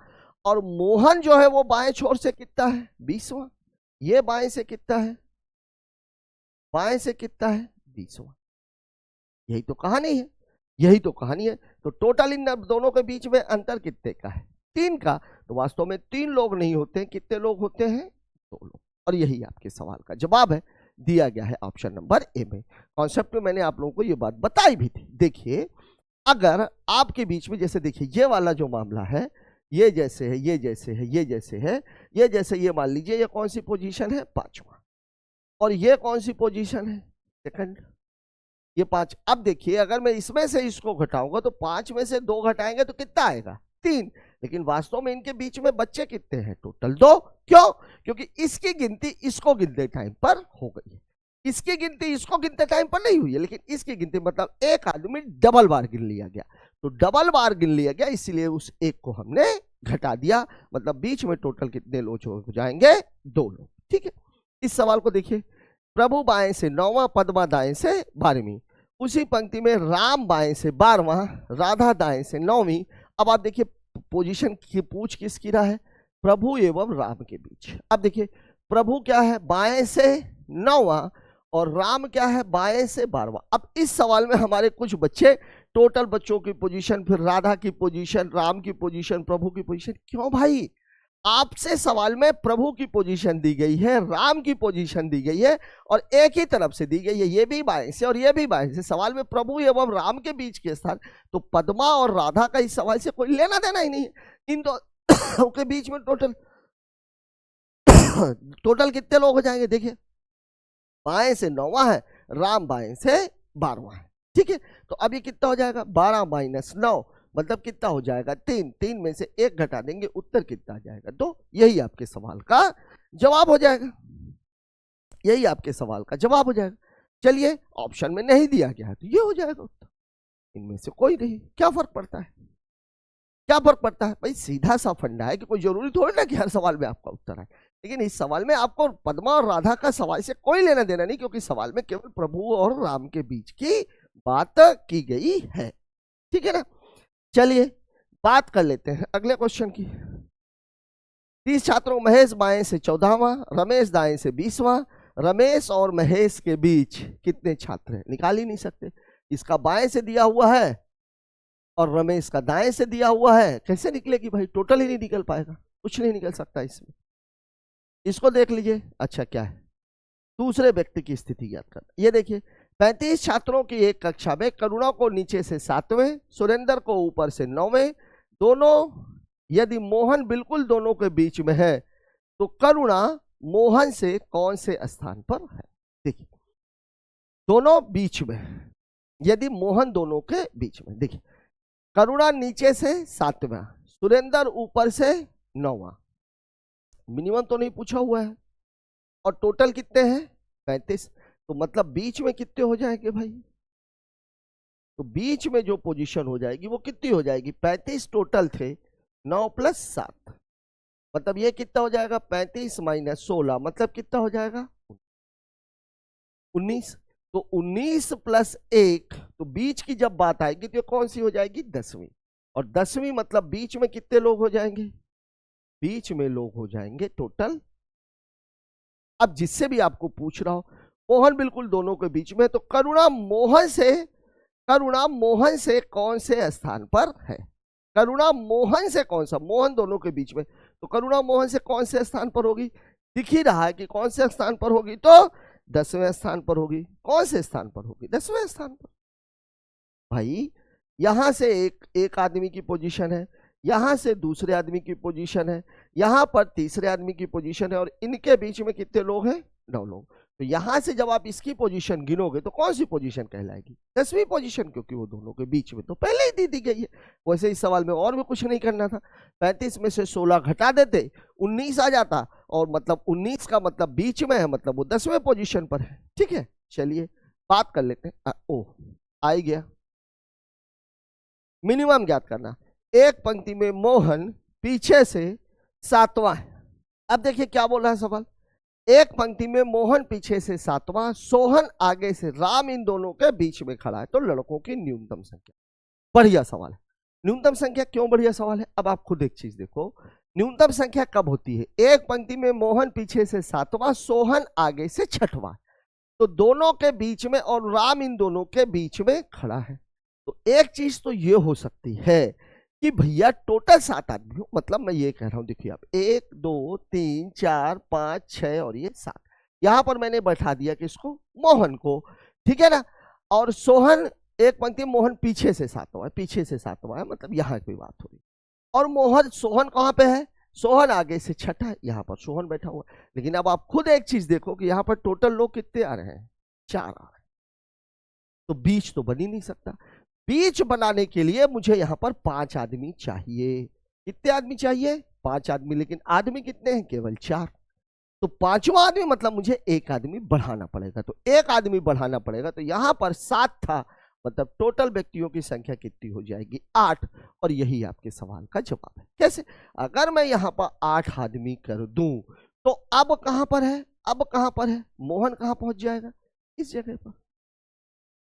और मोहन जो है वो बाएं छोर से कितना है? 20वां। ये बाएं से कितना है? बाएं से कितना है? 20वां। यही तो कहानी है, यही तो कहानी है। तो टोटल इन दोनों के बीच में अंतर कितने का है? 3 का। तो वास्तव में 3 लोग नहीं होते, कितने लोग होते हैं? 2 लोग। और यही आपके सवाल का जवाब है, दिया गया है ऑप्शन नंबर ए में। कॉन्सेप्ट में मैंने आप लोगों को ये बात बताई भी थी। देखिए, अगर आपके बीच में, जैसे देखिए ये वाला जो मामला है, ये जैसे है, ये जैसे है, ये जैसे है, ये जैसे, ये मान लीजिए ये कौन सी पोजीशन है? 5वां। और ये कौन सी पोजीशन है? सेकंड। ये 5। अब देखिए, अगर मैं इसमें से इसको घटाऊंगा तो 5 में से 2 घटाएंगे तो कितना आएगा? 3। लेकिन वास्तव में इनके बीच में बच्चे कितने हैं? टोटल 2। क्यों? क्योंकि इसकी गिनती इसको गिनते टाइम पर हो गई है, इसकी गिनती इसको गिनते टाइम पर नहीं हुई है, लेकिन इसकी गिनती मतलब एक आदमी डबल बार गिन लिया गया, तो डबल बार गिन लिया गया, इसीलिए उस एक को हमने घटा दिया। मतलब बीच में टोटल कितने लोग हो जाएंगे? 2 लोग। ठीक है? इस सवाल को देखिए, प्रभु बाएं से 9वां, पद्मा दाएं से 12वीं। उसी पंक्ति में राम बाएं से 12वां, राधा दाएं से 9वीं। अब आप देखिए पोजीशन की पूछ किसकी रहा है? प्रभु एवं राम के बीच। अब देखिए, प्रभु क्या है? बाएं से 9वां, और राम क्या है? बाएं से 12वां। अब इस सवाल में हमारे कुछ बच्चे, टोटल बच्चों की पोजीशन, फिर राधा की पोजीशन, राम की पोजीशन, प्रभु की पोजीशन। क्यों भाई? आपसे सवाल में प्रभु की पोजीशन दी गई है, राम की पोजीशन दी गई है, और एक ही तरफ से दी गई है, ये भी बाएं से और ये भी बाएं से। सवाल में प्रभु एवं राम के बीच के स्थान, तो पद्मा और राधा का इस सवाल से कोई लेना देना ही नहीं है। इन दो के बीच में टोटल कितने लोग हो जाएंगे? देखिए, बाएं से 9वां है, राम बाएं से 12वां है। ठीक है? तो अब ये कितना हो जाएगा? 12 माइनस 9, मतलब कितना हो जाएगा? 3। 3 में से 1 घटा देंगे, उत्तर कितना आ जाएगा? 2। यही आपके सवाल का जवाब हो जाएगा, यही आपके सवाल का जवाब हो जाएगा। चलिए, ऑप्शन में नहीं दिया गया है तो ये हो जाएगा उत्तर। इनमें से कोई नहीं, क्या फर्क पड़ता है? क्या फर्क पड़ता है भाई, सीधा सा फंडा है कि कोई जरूरी थोड़ी ना कि हर सवाल में आपका उत्तर आए, लेकिन इस सवाल में आपको पद्मा और राधा का सवाल से कोई लेना देना नहीं, क्योंकि सवाल में केवल प्रभु और राम के बीच की बात की गई है। ठीक है ना, चलिए बात कर लेते हैं अगले क्वेश्चन की। 30 छात्रों, महेश बाएं से 14वां, रमेश दाएं से 20वां। रमेश और महेश के बीच कितने छात्र हैं? निकाल ही नहीं सकते, इसका बाएं से दिया हुआ है और रमेश का दाएं से दिया हुआ है, कैसे निकलेगी भाई? टोटल ही नहीं निकल पाएगा, कुछ नहीं निकल सकता इसमें। इसको देख लीजिए, अच्छा क्या है, दूसरे व्यक्ति की स्थिति याद करना। ये देखिए, 35 छात्रों की एक कक्षा में करुणा को नीचे से 7वें, सुरेंद्र को ऊपर से 9वें, दोनों, यदि मोहन बिल्कुल दोनों के बीच में है तो करुणा मोहन से कौन से स्थान पर है? देखिए, दोनों बीच में, यदि मोहन दोनों के बीच में, देखिए करुणा नीचे से 7वां, सुरेंद्र ऊपर से 9वां, मिनिमम तो नहीं पूछा हुआ है, और टोटल कितने हैं? 35, तो मतलब बीच में कितने हो जाएंगे भाई? तो बीच में जो पोजीशन हो जाएगी वो कितनी हो जाएगी? 35 टोटल थे, 9 + 7, मतलब ये कितना हो जाएगा? 35 - 16, मतलब कितना हो जाएगा? 19। तो 19 + 1, तो बीच की जब बात आएगी तो कौन सी हो जाएगी? 10वीं। और 10वीं मतलब बीच में कितने लोग हो जाएंगे? बीच में लोग हो जाएंगे टोटल। अब जिससे भी आपको पूछ रहा हो, मोहन बिल्कुल दोनों के बीच में, तो करुणा मोहन से कौन से स्थान पर है? करुणा मोहन से कौन सा? मोहन दोनों के बीच में, तो करुणा मोहन से कौन से स्थान पर होगी? दिख ही रहा है कि कौन से स्थान पर होगी, तो 10वें स्थान पर होगी। कौन से स्थान पर होगी? 10वें स्थान पर। भाई यहां से एक आदमी की पोजीशन है, यहां से दूसरे आदमी की पोजीशन है, यहां पर तीसरे आदमी की पोजीशन है, और इनके बीच में कितने लोग हैं? 9 लोग। तो यहां से जब आप इसकी पोजीशन गिनोगे तो कौन सी पोजीशन कहलाएगी? 10वीं पोजीशन, क्योंकि वो दोनों के बीच में तो पहले ही दी गई है। वैसे इस सवाल में और भी कुछ नहीं करना था, 35 में से 16 घटा देते, 19 आ जाता, और मतलब 19 का मतलब बीच में है, मतलब वो 10वें पोजीशन पर है। ठीक है, चलिए बात कर लेते हैं। ओ आ ही गया, मिनिमम ज्ञात करना। एक पंक्ति में मोहन पीछे से 7वां है। अब देखिए क्या बोल रहा है सवाल, एक पंक्ति में मोहन पीछे से 7वां, सोहन आगे से, राम इन दोनों के बीच में खड़ा है, तो लड़कों की न्यूनतम संख्या। बढ़िया सवाल है। न्यूनतम संख्या क्यों बढ़िया सवाल है? अब आप खुद एक चीज देखो, न्यूनतम संख्या कब होती है? एक पंक्ति में मोहन पीछे से 7वां, सोहन आगे से 6वां, तो दोनों के बीच में, और राम इन दोनों के बीच में खड़ा है। तो एक चीज तो ये हो सकती है कि भैया टोटल 7 आदमी हो, मतलब मैं ये कह रहा हूं, देखिए आप 1 2 3 4 5 6 और ये 7, यहां पर मैंने बैठा दिया किसको? मोहन को। ठीक है ना, और सोहन एक पंक्ति में मोहन पीछे से 7वां है, पीछे से 7वां है, मतलब यहां की बात हो रही, और मोहन सोहन कहां पे है? सोहन आगे से 6ठा है, यहां पर सोहन बैठा हुआ। लेकिन अब आप खुद एक चीज देखो कि यहां पर टोटल लोग कितने आ रहे हैं? 4 आ रहे हैं, तो बीच तो बन ही नहीं सकता। बीच बनाने के लिए मुझे यहां पर 5 आदमी चाहिए। कितने आदमी चाहिए? 5 आदमी, लेकिन आदमी कितने हैं? केवल 4। तो 5वां आदमी मतलब मुझे एक आदमी बढ़ाना पड़ेगा, तो एक आदमी बढ़ाना पड़ेगा, तो यहां पर 7 था, मतलब टोटल व्यक्तियों की संख्या कितनी हो जाएगी? 8। और यही आपके सवाल का जवाब है। कैसे? अगर मैं यहां पर 8 आदमी कर दूं, तो अब कहां पर है? अब कहां पर है? मोहन कहां पहुंच जाएगा? इस जगह पर।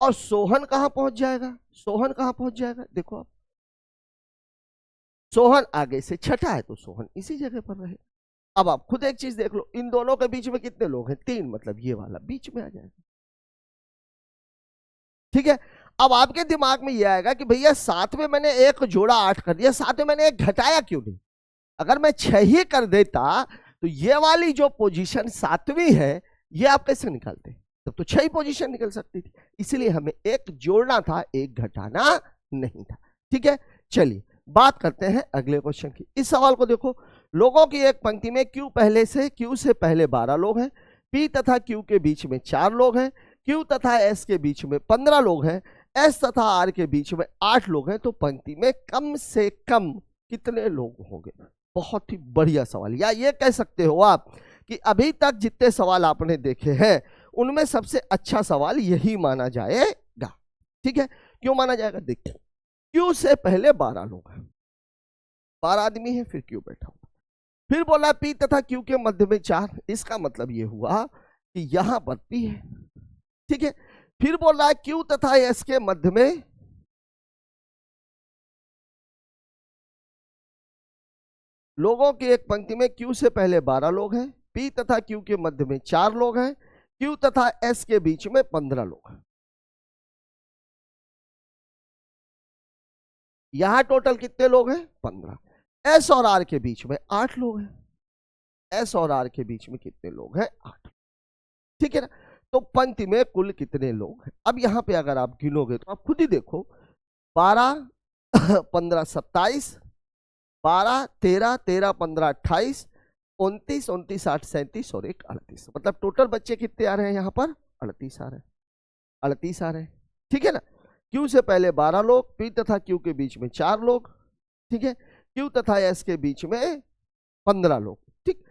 और सोहन कहां पहुंच जाएगा? सोहन कहां पहुंच जाएगा? देखो आप, सोहन आगे से 6ठा है, तो सोहन इसी जगह पर रहे। अब आप खुद एक चीज देख लो, इन दोनों के बीच में कितने लोग हैं? 3, मतलब ये वाला बीच में आ जाएगा। ठीक है, अब आपके दिमाग में ये आएगा कि भैया 7 में मैंने एक जोड़ा 8 कर दिया, 7 में मैंने एक घटाया क्यों नहीं? अगर मैं 6 ही कर देता तो ये वाली जो पोजीशन 7वीं है, ये आप कैसे निकालते? तब तो 6 ही पोजीशन निकल सकती थी, इसलिए हमें एक जोड़ना था, एक घटाना नहीं था। ठीक है, चलिए बात करते हैं अगले क्वेश्चन की। इस सवाल को देखो, लोगों की एक पंक्ति में क्यू से पहले 12 लोग हैं, पी तथा क्यू के बीच में 4 लोग हैं, क्यू तथा एस के बीच में 15 लोग हैं, एस तथा आर के बीच में 8 लोग हैं, तो पंक्ति में कम से कम कितने लोग होंगे? बहुत ही बढ़िया सवाल। या ये कह सकते हो आप कि अभी तक जितने सवाल आपने देखे हैं उनमें सबसे अच्छा सवाल यही माना जाएगा। ठीक है, क्यों माना जाएगा? देखिए, क्यू से पहले 12 लोग हैं, 12 आदमी है, फिर क्यू बैठा हुआ। फिर बोला पी तथा क्यू के मध्य में 4, इसका मतलब ये हुआ कि यहां पर पी है, ठीक है। फिर बोल रहा है क्यू तथा एस के मध्य में लोगों की एक पंक्ति में क्यू से पहले 12 लोग हैं, पी तथा क्यू के मध्य में 4 लोग हैं, क्यू तथा एस के बीच में 15 लोग हैं। यहां टोटल कितने लोग हैं? 15। एस और आर के बीच में 8 लोग हैं। एस और आर के बीच में कितने लोग हैं? 8, ठीक है ना। तो पंक्ति में कुल कितने लोग हैं? अब यहां पे अगर आप गिनोगे तो आप खुद ही देखो, 12 15 27, 12 13 13 15 28, 29 29 8 37 और 1 38, मतलब टोटल बच्चे कितने आ रहे हैं यहाँ पर? 38 आ रहे हैं। 38 आ रहे हैं, ठीक है ना। क्यू से पहले 12 लोग, पी तथा क्यू के बीच में 4 लोग, ठीक है। क्यू तथा एस के बीच में 15 लोग, ठीक।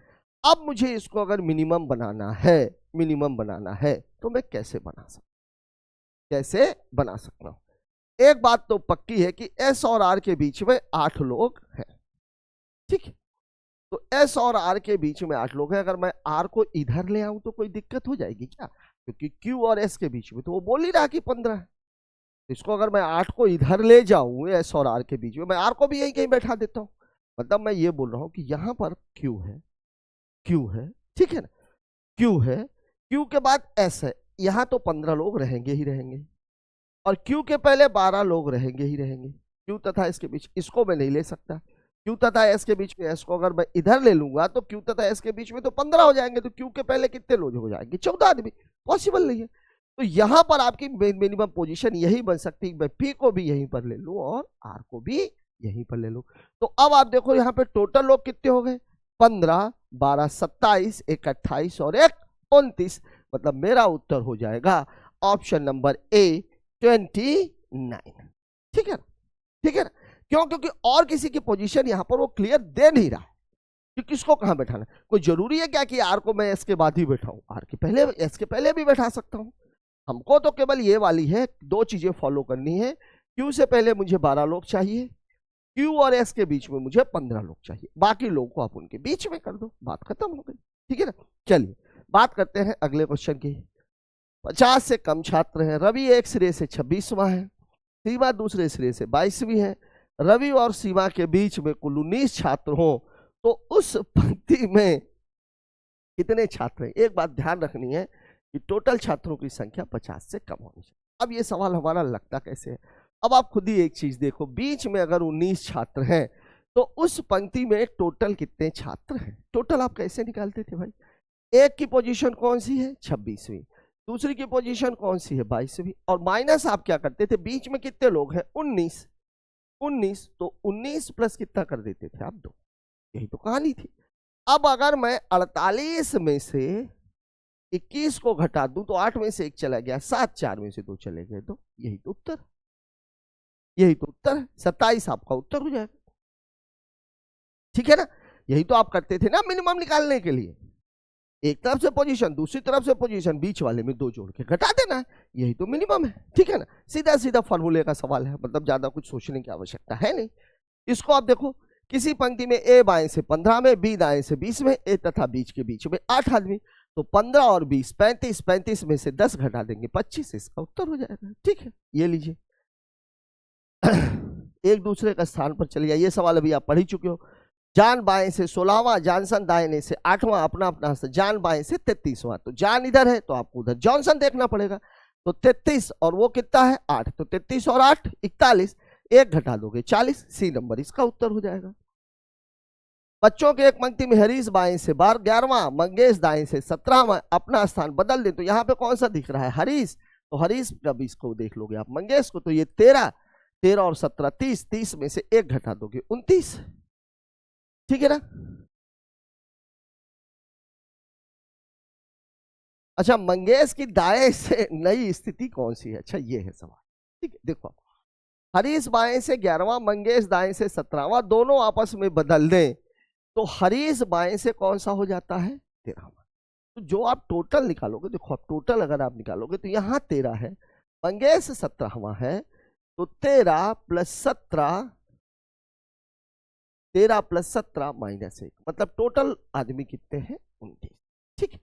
अब मुझे इसको अगर मिनिमम बनाना है, मिनिमम बनाना है तो मैं कैसे बना सकता हूं? एक बात तो पक्की है कि एस और आर के बीच में 8 लोग हैं, ठीक है। तो एस और आर के बीच में 8 लोग हैं। अगर मैं आर को इधर ले आऊं तो कोई दिक्कत हो जाएगी क्या? क्योंकि क्यू और एस के बीच में तो वो बोल ही रहा कि 15 है। इसको अगर मैं 8 को इधर ले जाऊं एस और आर के बीच में, मैं आर को भी यहीं कहीं बैठा देता हूं। मतलब मैं ये बोल रहा हूं कि यहां पर क्यू है, ठीक है ना, क्यू है, क्यू के बाद एस है, यहां तो 15 लोग रहेंगे ही रहेंगे, और क्यू के पहले 12 लोग रहेंगे ही रहेंगे। क्यू तथा एस के बीच, इसको मैं नहीं ले सकता। क्यू तथा एस के बीच में एस को अगर मैं इधर ले लूंगा तो क्यू तथा एस के बीच में तो 15 हो जाएंगे, तो क्यू के पहले कितने लोग हो जाएंगे? 14 आदमी। पॉसिबल नहीं है। तो यहां पर आपकी मिनिमम पोजीशन यही बन सकती है, मैं पी को भी यहीं पर ले लूं और आर को भी यहीं पर ले लूं। तो अब आप देखो यहाँ पे टोटल लोग कितने हो गए? 15 12 27, 1 28 और 1 29, मतलब मेरा उत्तर हो जाएगा ऑप्शन नंबर ए 29, ठीक है ना, ठीक है ना। क्यों? क्योंकि और किसी की पोजीशन यहां पर वो क्लियर दे नहीं रहा है कि किसको कहां बैठाना। कोई जरूरी है क्या कि आर को मैं एस के बाद ही बैठाऊं? आर के पहले, एस के पहले भी बैठा सकता हूं। हमको तो केवल ये वाली है, 2 चीजें फॉलो करनी है। क्यू से पहले मुझे 12 लोग चाहिए, क्यू और एस के बीच में मुझे 15 लोग चाहिए, बाकी लोगों को आप उनके बीच में कर दो, बात खत्म हो गई, ठीक है ना। चलिए बात करते हैं अगले क्वेश्चन की। 50 से कम छात्र हैं। रवि एक सिरे से 26वां है, सीमा दूसरे सिरे से 22वीं है। रवि और सीमा के बीच में कुल 19 छात्र हों तो उस पंक्ति में कितने छात्र हैं? एक बात ध्यान रखनी है कि टोटल छात्रों की संख्या 50 से कम होनी चाहिए। अब ये सवाल हमारा लगता कैसे है? अब आप खुद ही एक चीज देखो, बीच में अगर 19 छात्र हैं तो उस पंक्ति में टोटल कितने छात्र हैं? टोटल आप कैसे निकालते थे भाई? एक की पोजीशन कौन सी है? 26वीं। दूसरी की पोजीशन कौन सी है? 22वीं। और माइनस आप क्या करते थे? बीच में कितने लोग हैं? 19। तो 19 प्लस कितना कर देते थे आप? 2। यही तो कहानी थी। अब अगर मैं 48 में से 21 को घटा दूं तो 8 में से 1 चला गया, 7, 4 में से 2 चले गए, तो यही तो उत्तर है। 27 आपका उत्तर हो जाएगा, ठीक है ना। यही तो आप करते थे ना मिनिमम निकालने के लिए। एक तरफ से पोजीशन, दूसरी तरफ से पोजीशन, बीच वाले में 2 जोड़ के घटा देना है, यही तो मिनिमम है, ठीक है ना। सीधा सीधा फॉर्मूले का सवाल है, मतलब ज्यादा कुछ सोचने की आवश्यकता है नहीं। इसको आप देखो, किसी पंक्ति में ए बाएं से 15 में, बी दाएं से 20 में, ए तथा बीच के बीच में 8 आदमी, तो 15 और 20 35, 35 में से 10 घटा देंगे 25, इसका उत्तर हो जाएगा, ठीक है। ये लीजिए एक दूसरे का स्थान पर चलिए। ये सवाल अभी आप पढ़ ही चुके हो। जान बाएं से 16वां, जानसन दाहिने से 8वां, अपना अपना जान बाएं से 33वां। तो जान इधर है तो आपको उधर जॉनसन देखना पड़ेगा। तो 33 और वो कितना है? 8। तो 33 और 8 41, 1 घटा दोगे 40, सी नंबर इसका उत्तर हो जाएगा। बच्चों के एक पंक्ति में हरीश बाएं से 11वां, मंगेश दाएं से 17वां, अपना स्थान बदल दे। तो यहाँ पे कौन सा दिख रहा है? हरीश। तो हरीश का 20 को देख लोगे आप। मंगेश को तो ये 13 और 17 30, 30 में से 1 घटा दोगे 29, ठीक है ना। अच्छा, मंगेश की दाएं से नई स्थिति कौन सी है? अच्छा ये है सवाल, ठीक है। देखो, हरीश बाएं से 11वां, मंगेश दाएं से 17वां, दोनों आपस में बदल दें तो हरीश बाएं से कौन सा हो जाता है? 13वां। तो जो आप टोटल निकालोगे, देखो आप टोटल अगर आप निकालोगे तो यहाँ 13 है, मंगेश 17वां है, तो 13 + 17 13 प्लस 17 माइनस 1, मतलब टोटल आदमी कितने हैं? 29। ठीक है,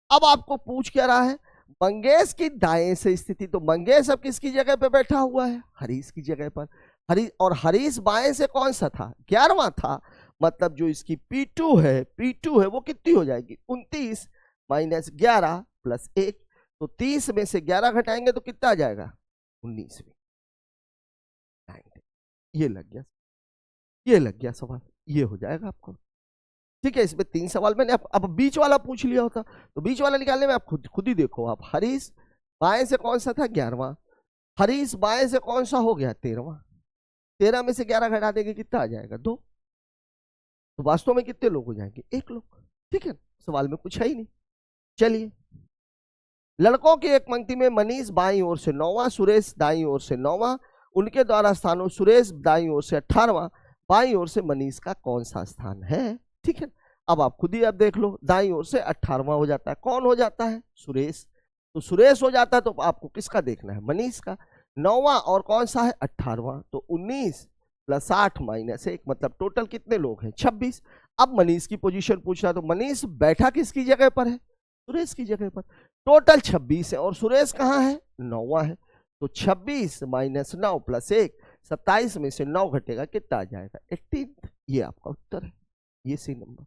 अब आपको पूछ क्या रहा है? मंगेश की दाएं से स्थिति। तो मंगेश अब किसकी जगह पे बैठा हुआ है? हरीश की जगह पर। हरीश, और हरीश बाएं से कौन सा था? 11वां था। मतलब जो इसकी P2 है वो कितनी हो जाएगी? 29 माइनस 11 प्लस 1। तो 30 में से 11 घटाएंगे तो कितना आ जाएगा? 19। ये लग गया सवाल, ये हो जाएगा आपको। ठीक है, इसमें 3 सवाल मैंने अब बीच वाला पूछ लिया होता, तो बीच वाला निकालने में आप खुद ही देखो। आप हरीश बाएं से कौन सा था? 11वां। हरीश बाएं से कौन सा हो गया? 13वां। 13 में से 11 घटा देंगे कितना आ जाएगा? 2। तो वास्तव में कितने लोग हो जाएंगे? 1 लोग। ठीक है, सवाल में कुछ है ही नहीं। चलिए, लड़कों की एक पंक्ति में मनीष बाईं ओर से 9वां, सुरेश दाईं ओर से 9वां, उनके द्वारा स्थानों सुरेश दाईं ओर से 18वां, बाईं ओर से मनीष का कौन सा स्थान है? ठीक है, अब आप खुद ही अब देख लो, दाईं ओर से 18वां हो जाता है, कौन हो जाता है? सुरेश। तो सुरेश हो जाता है, तो आपको किसका देखना है? मनीष का। 9वां और कौन सा है? 18वां। तो 19 प्लस 8 माइनस 1, मतलब टोटल कितने लोग हैं? 26। अब मनीष की पोजीशन पूछ रहा है, तो मनीष बैठा किसकी जगह पर है? सुरेश की जगह पर। टोटल 26 है और सुरेश कहाँ है? 9वां है। तो 26 माइनस 9 प्लस 1, 27 में से 9 घटेगा, कितना आ जाएगा? 18। ये आपका उत्तर है, ये सी नंबर।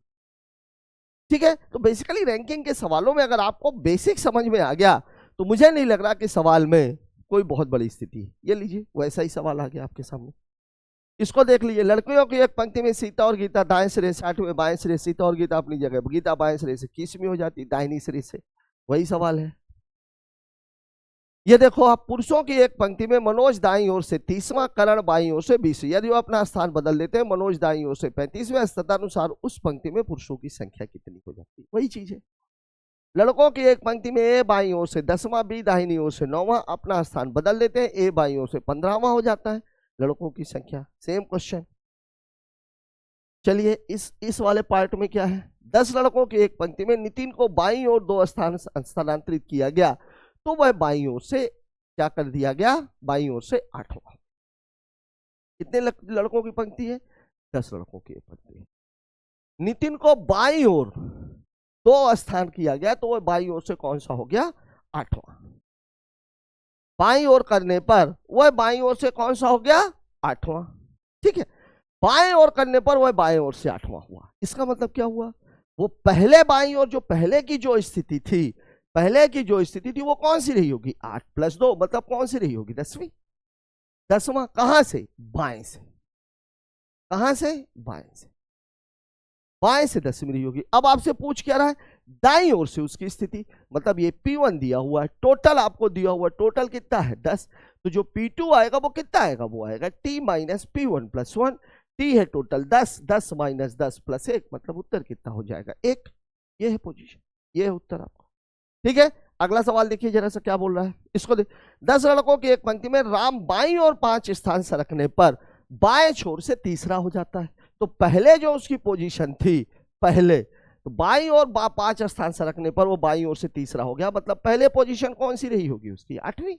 ठीक है, तो बेसिकली रैंकिंग के सवालों में अगर आपको बेसिक समझ में आ गया तो मुझे नहीं लग रहा कि सवाल में कोई बहुत बड़ी स्थिति है। ये लीजिए, वैसा ही सवाल आ गया आपके सामने। इसको देख लीजिए, लड़कियों की एक पंक्ति में सीता और गीता दाएं सिरे से 8वें, बाएं सिरे सीता और गीता अपनी जगह, गीता बाएं सिरे से 21वीं हो जाती, दाहिनी सिरे से। वही सवाल है। ये देखो आप, पुरुषों की एक पंक्ति में मनोज दाईं ओर से 30वां, करण बाईं ओर से 20, यदि वो अपना स्थान बदल देते हैं, मनोज दाईं ओर से 35वें, तदनुसार उस पंक्ति में पुरुषों की संख्या कितनी हो जाती है? वही चीज है। लड़कों की एक पंक्ति में ए बाईं ओर से 10वां, बी दाहिनी ओर से 9वां, अपना स्थान बदल देते हैं, ए बाईं ओर से 15वां हो जाता है, लड़कों की संख्या। Same question. चलिए, इस वाले पार्ट में क्या है? 10 लड़कों की एक पंक्ति में नितिन को बाईं ओर 2 स्थान स्थानांतरित किया गया, तो वह बाईं ओर से क्या कर दिया गया? बाईं ओर से 8वां। कितने लड़कों की पंक्ति है? 10 लड़कों की पंक्ति है। नितिन को बाईं ओर 2 स्थान किया गया, तो वह बाईं ओर से कौन सा हो गया? 8वां। बाईं ओर करने पर वह बाईं ओर से कौन सा हो गया? 8वां। ठीक है, बाएं ओर करने पर वह बाएं ओर से 8वां हुआ। इसका मतलब क्या हुआ? वो पहले बाईं ओर जो पहले की जो स्थिति थी, वो कौन सी रही होगी? 8 प्लस 2, मतलब कौन सी रही होगी? 10वीं। 10वां कहां से? बाएं से। कहां से? बाएं से। बाएं से 10वीं रही होगी। अब आपसे पूछ क्या रहा है? दाईं ओर से उसकी स्थिति, मतलब ये P1 दिया हुआ है, टोटल आपको दिया हुआ, टोटल कितना है? 10। तो जो P2 आएगा वो कितना आएगा? वो आएगा T minus P1 plus 1। T है टोटल 10, 10 माइनस 10 प्लस 1, मतलब उत्तर कितना हो जाएगा? 1। ये है पोजीशन, ये है उत्तर आपका। ठीक है, अगला सवाल देखिए जरा सा क्या बोल रहा है, इसको देख। 10 लड़कों की एक पंक्ति में राम बाईं और 5 स्थान सरकने पर बाएं छोर से तीसरा हो जाता है। तो पहले जो उसकी पोजीशन थी, पहले तो बाईं और 5 स्थान सरकने पर वो बाईं ओर से तीसरा हो गया, मतलब पहले पोजीशन कौन सी रही होगी उसकी? 8वीं।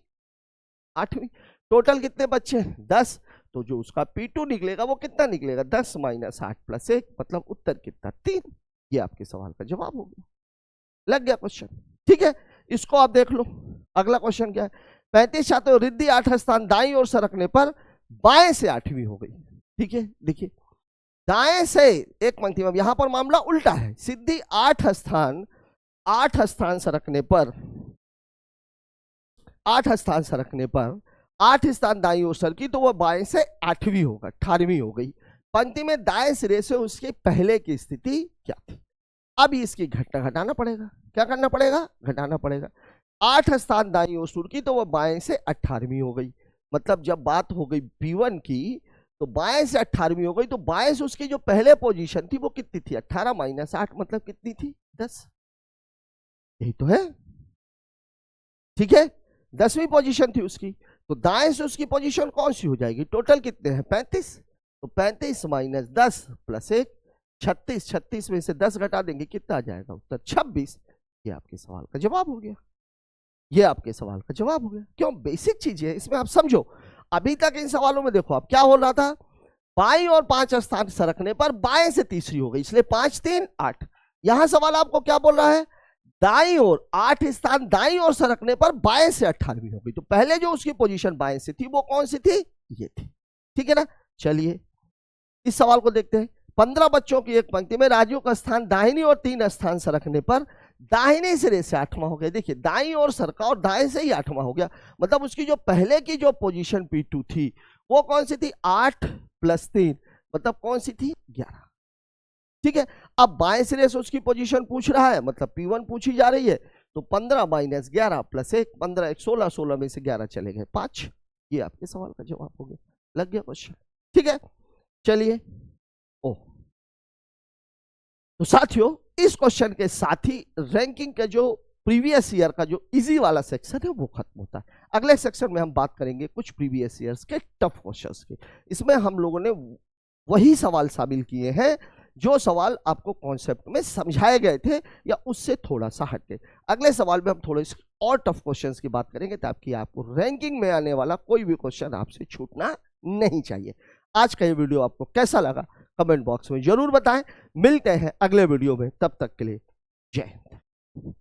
8वीं। टोटल कितने बच्चे? 10। तो जो उसका P2 निकलेगा वो कितना निकलेगा? 10 माइनस 8 प्लस 1, मतलब उत्तर कितना? 3। ये आपके सवाल का जवाब हो गया। लग गया क्वेश्चन। ठीक है, इसको आप देख लो। अगला क्वेश्चन क्या है? 35 छात्रों रिद्धि 8 स्थान दाईं ओर सरकने पर बाएं से 8वीं हो गई। ठीक है, देखिए दाएं से एक पंक्ति में, यहां पर मामला उल्टा है। सिद्धि 8 स्थान सरकने पर 8 स्थान दाईं ओर सरकी, तो वह बाएं से 8वीं होगा, 18वीं हो गई। पंक्ति में दाएं सिरे से उसके पहले की स्थिति क्या थी? अब इसकी घटना घटाना पड़ेगा। क्या करना पड़ेगा? घटाना पड़ेगा। 8 स्थान दाईं ओर सुरकी, तो वह बाएं से 18वीं हो गई। मतलब जब बात हो गई P1 की, तो बाएं से 18वीं हो गई, तो बाएं से उसकी जो पहले पोजीशन थी वो कितनी थी? 18 माइनस 8, मतलब कितनी थी? 10। यही तो है। ठीक है, 10वीं पोजीशन थी उसकी, तो दाएं से उसकी पोजीशन कौन सी हो जाएगी? टोटल कितने हैं? 35। तो 35 माइनस 10 प्लस 1, 36। 36 में से 10 घटा देंगे, कितना आ जाएगा? उत्तर 26। ये आपके सवाल का जवाब हो गया। ये आपके सवाल का जवाब हो गया। क्यों? बेसिक चीज है, इसमें आप समझो। अभी तक इन सवालों में देखो आप क्या हो रहा था? बाईं और 5 स्थान सरकने पर बाएं से तीसरी हो गई, इसलिए 5 3 8। यहां सवाल आपको क्या बोल रहा है, दाईं ओर 8 स्थान दाईं ओर सरकने पर बाएं से 18वीं हो गई। तो पहले जो उसकी पोजीशन बाएं से थी वो कौन सी थी, ये थी। ठीक है ना। चलिए इस सवाल को देखते हैं। 15 बच्चों की एक पंक्ति में राजू का स्थान दाहिनी और 3 स्थान सरकने पर दाहिने सिरे से 8वां हो गया। देखिए दाईं ओर सरका और दाएं से ही 8वां हो गया, मतलब उसकी जो पहले की जो पोजीशन P2 थी वो कौन सी थी, 8 + 3, मतलब कौन सी थी, 11। ठीक है। अब बाएं सिरे से उसकी पोजीशन पूछ रहा है, मतलब P1 पूछी जा रही है, तो 15 - 11 + 1, 15 1 16, 16 में से 11 चले गए 5। ये आपके सवाल का जवाब हो गया, लग गया क्वेश्चन। ठीक है। चलिए ओ तो साथियों इस क्वेश्चन के साथ ही रैंकिंग का जो प्रीवियस ईयर का जो इजी वाला सेक्शन है वो खत्म होता है। अगले सेक्शन में हम बात करेंगे कुछ प्रीवियस ईयर्स के टफ क्वेश्चंस की। इसमें हम लोगों ने वही सवाल शामिल किए हैं जो सवाल आपको कॉन्सेप्ट में समझाए गए थे या उससे थोड़ा सा हटके। अगले सवाल में हम थोड़े और टफ क्वेश्चंस की बात करेंगे ताकि आपको रैंकिंग में आने वाला कोई भी क्वेश्चन आपसे छूटना नहीं चाहिए। आज का ये वीडियो आपको कैसा लगा कमेंट बॉक्स में जरूर बताएं। मिलते हैं अगले वीडियो में, तब तक के लिए जय हिंद।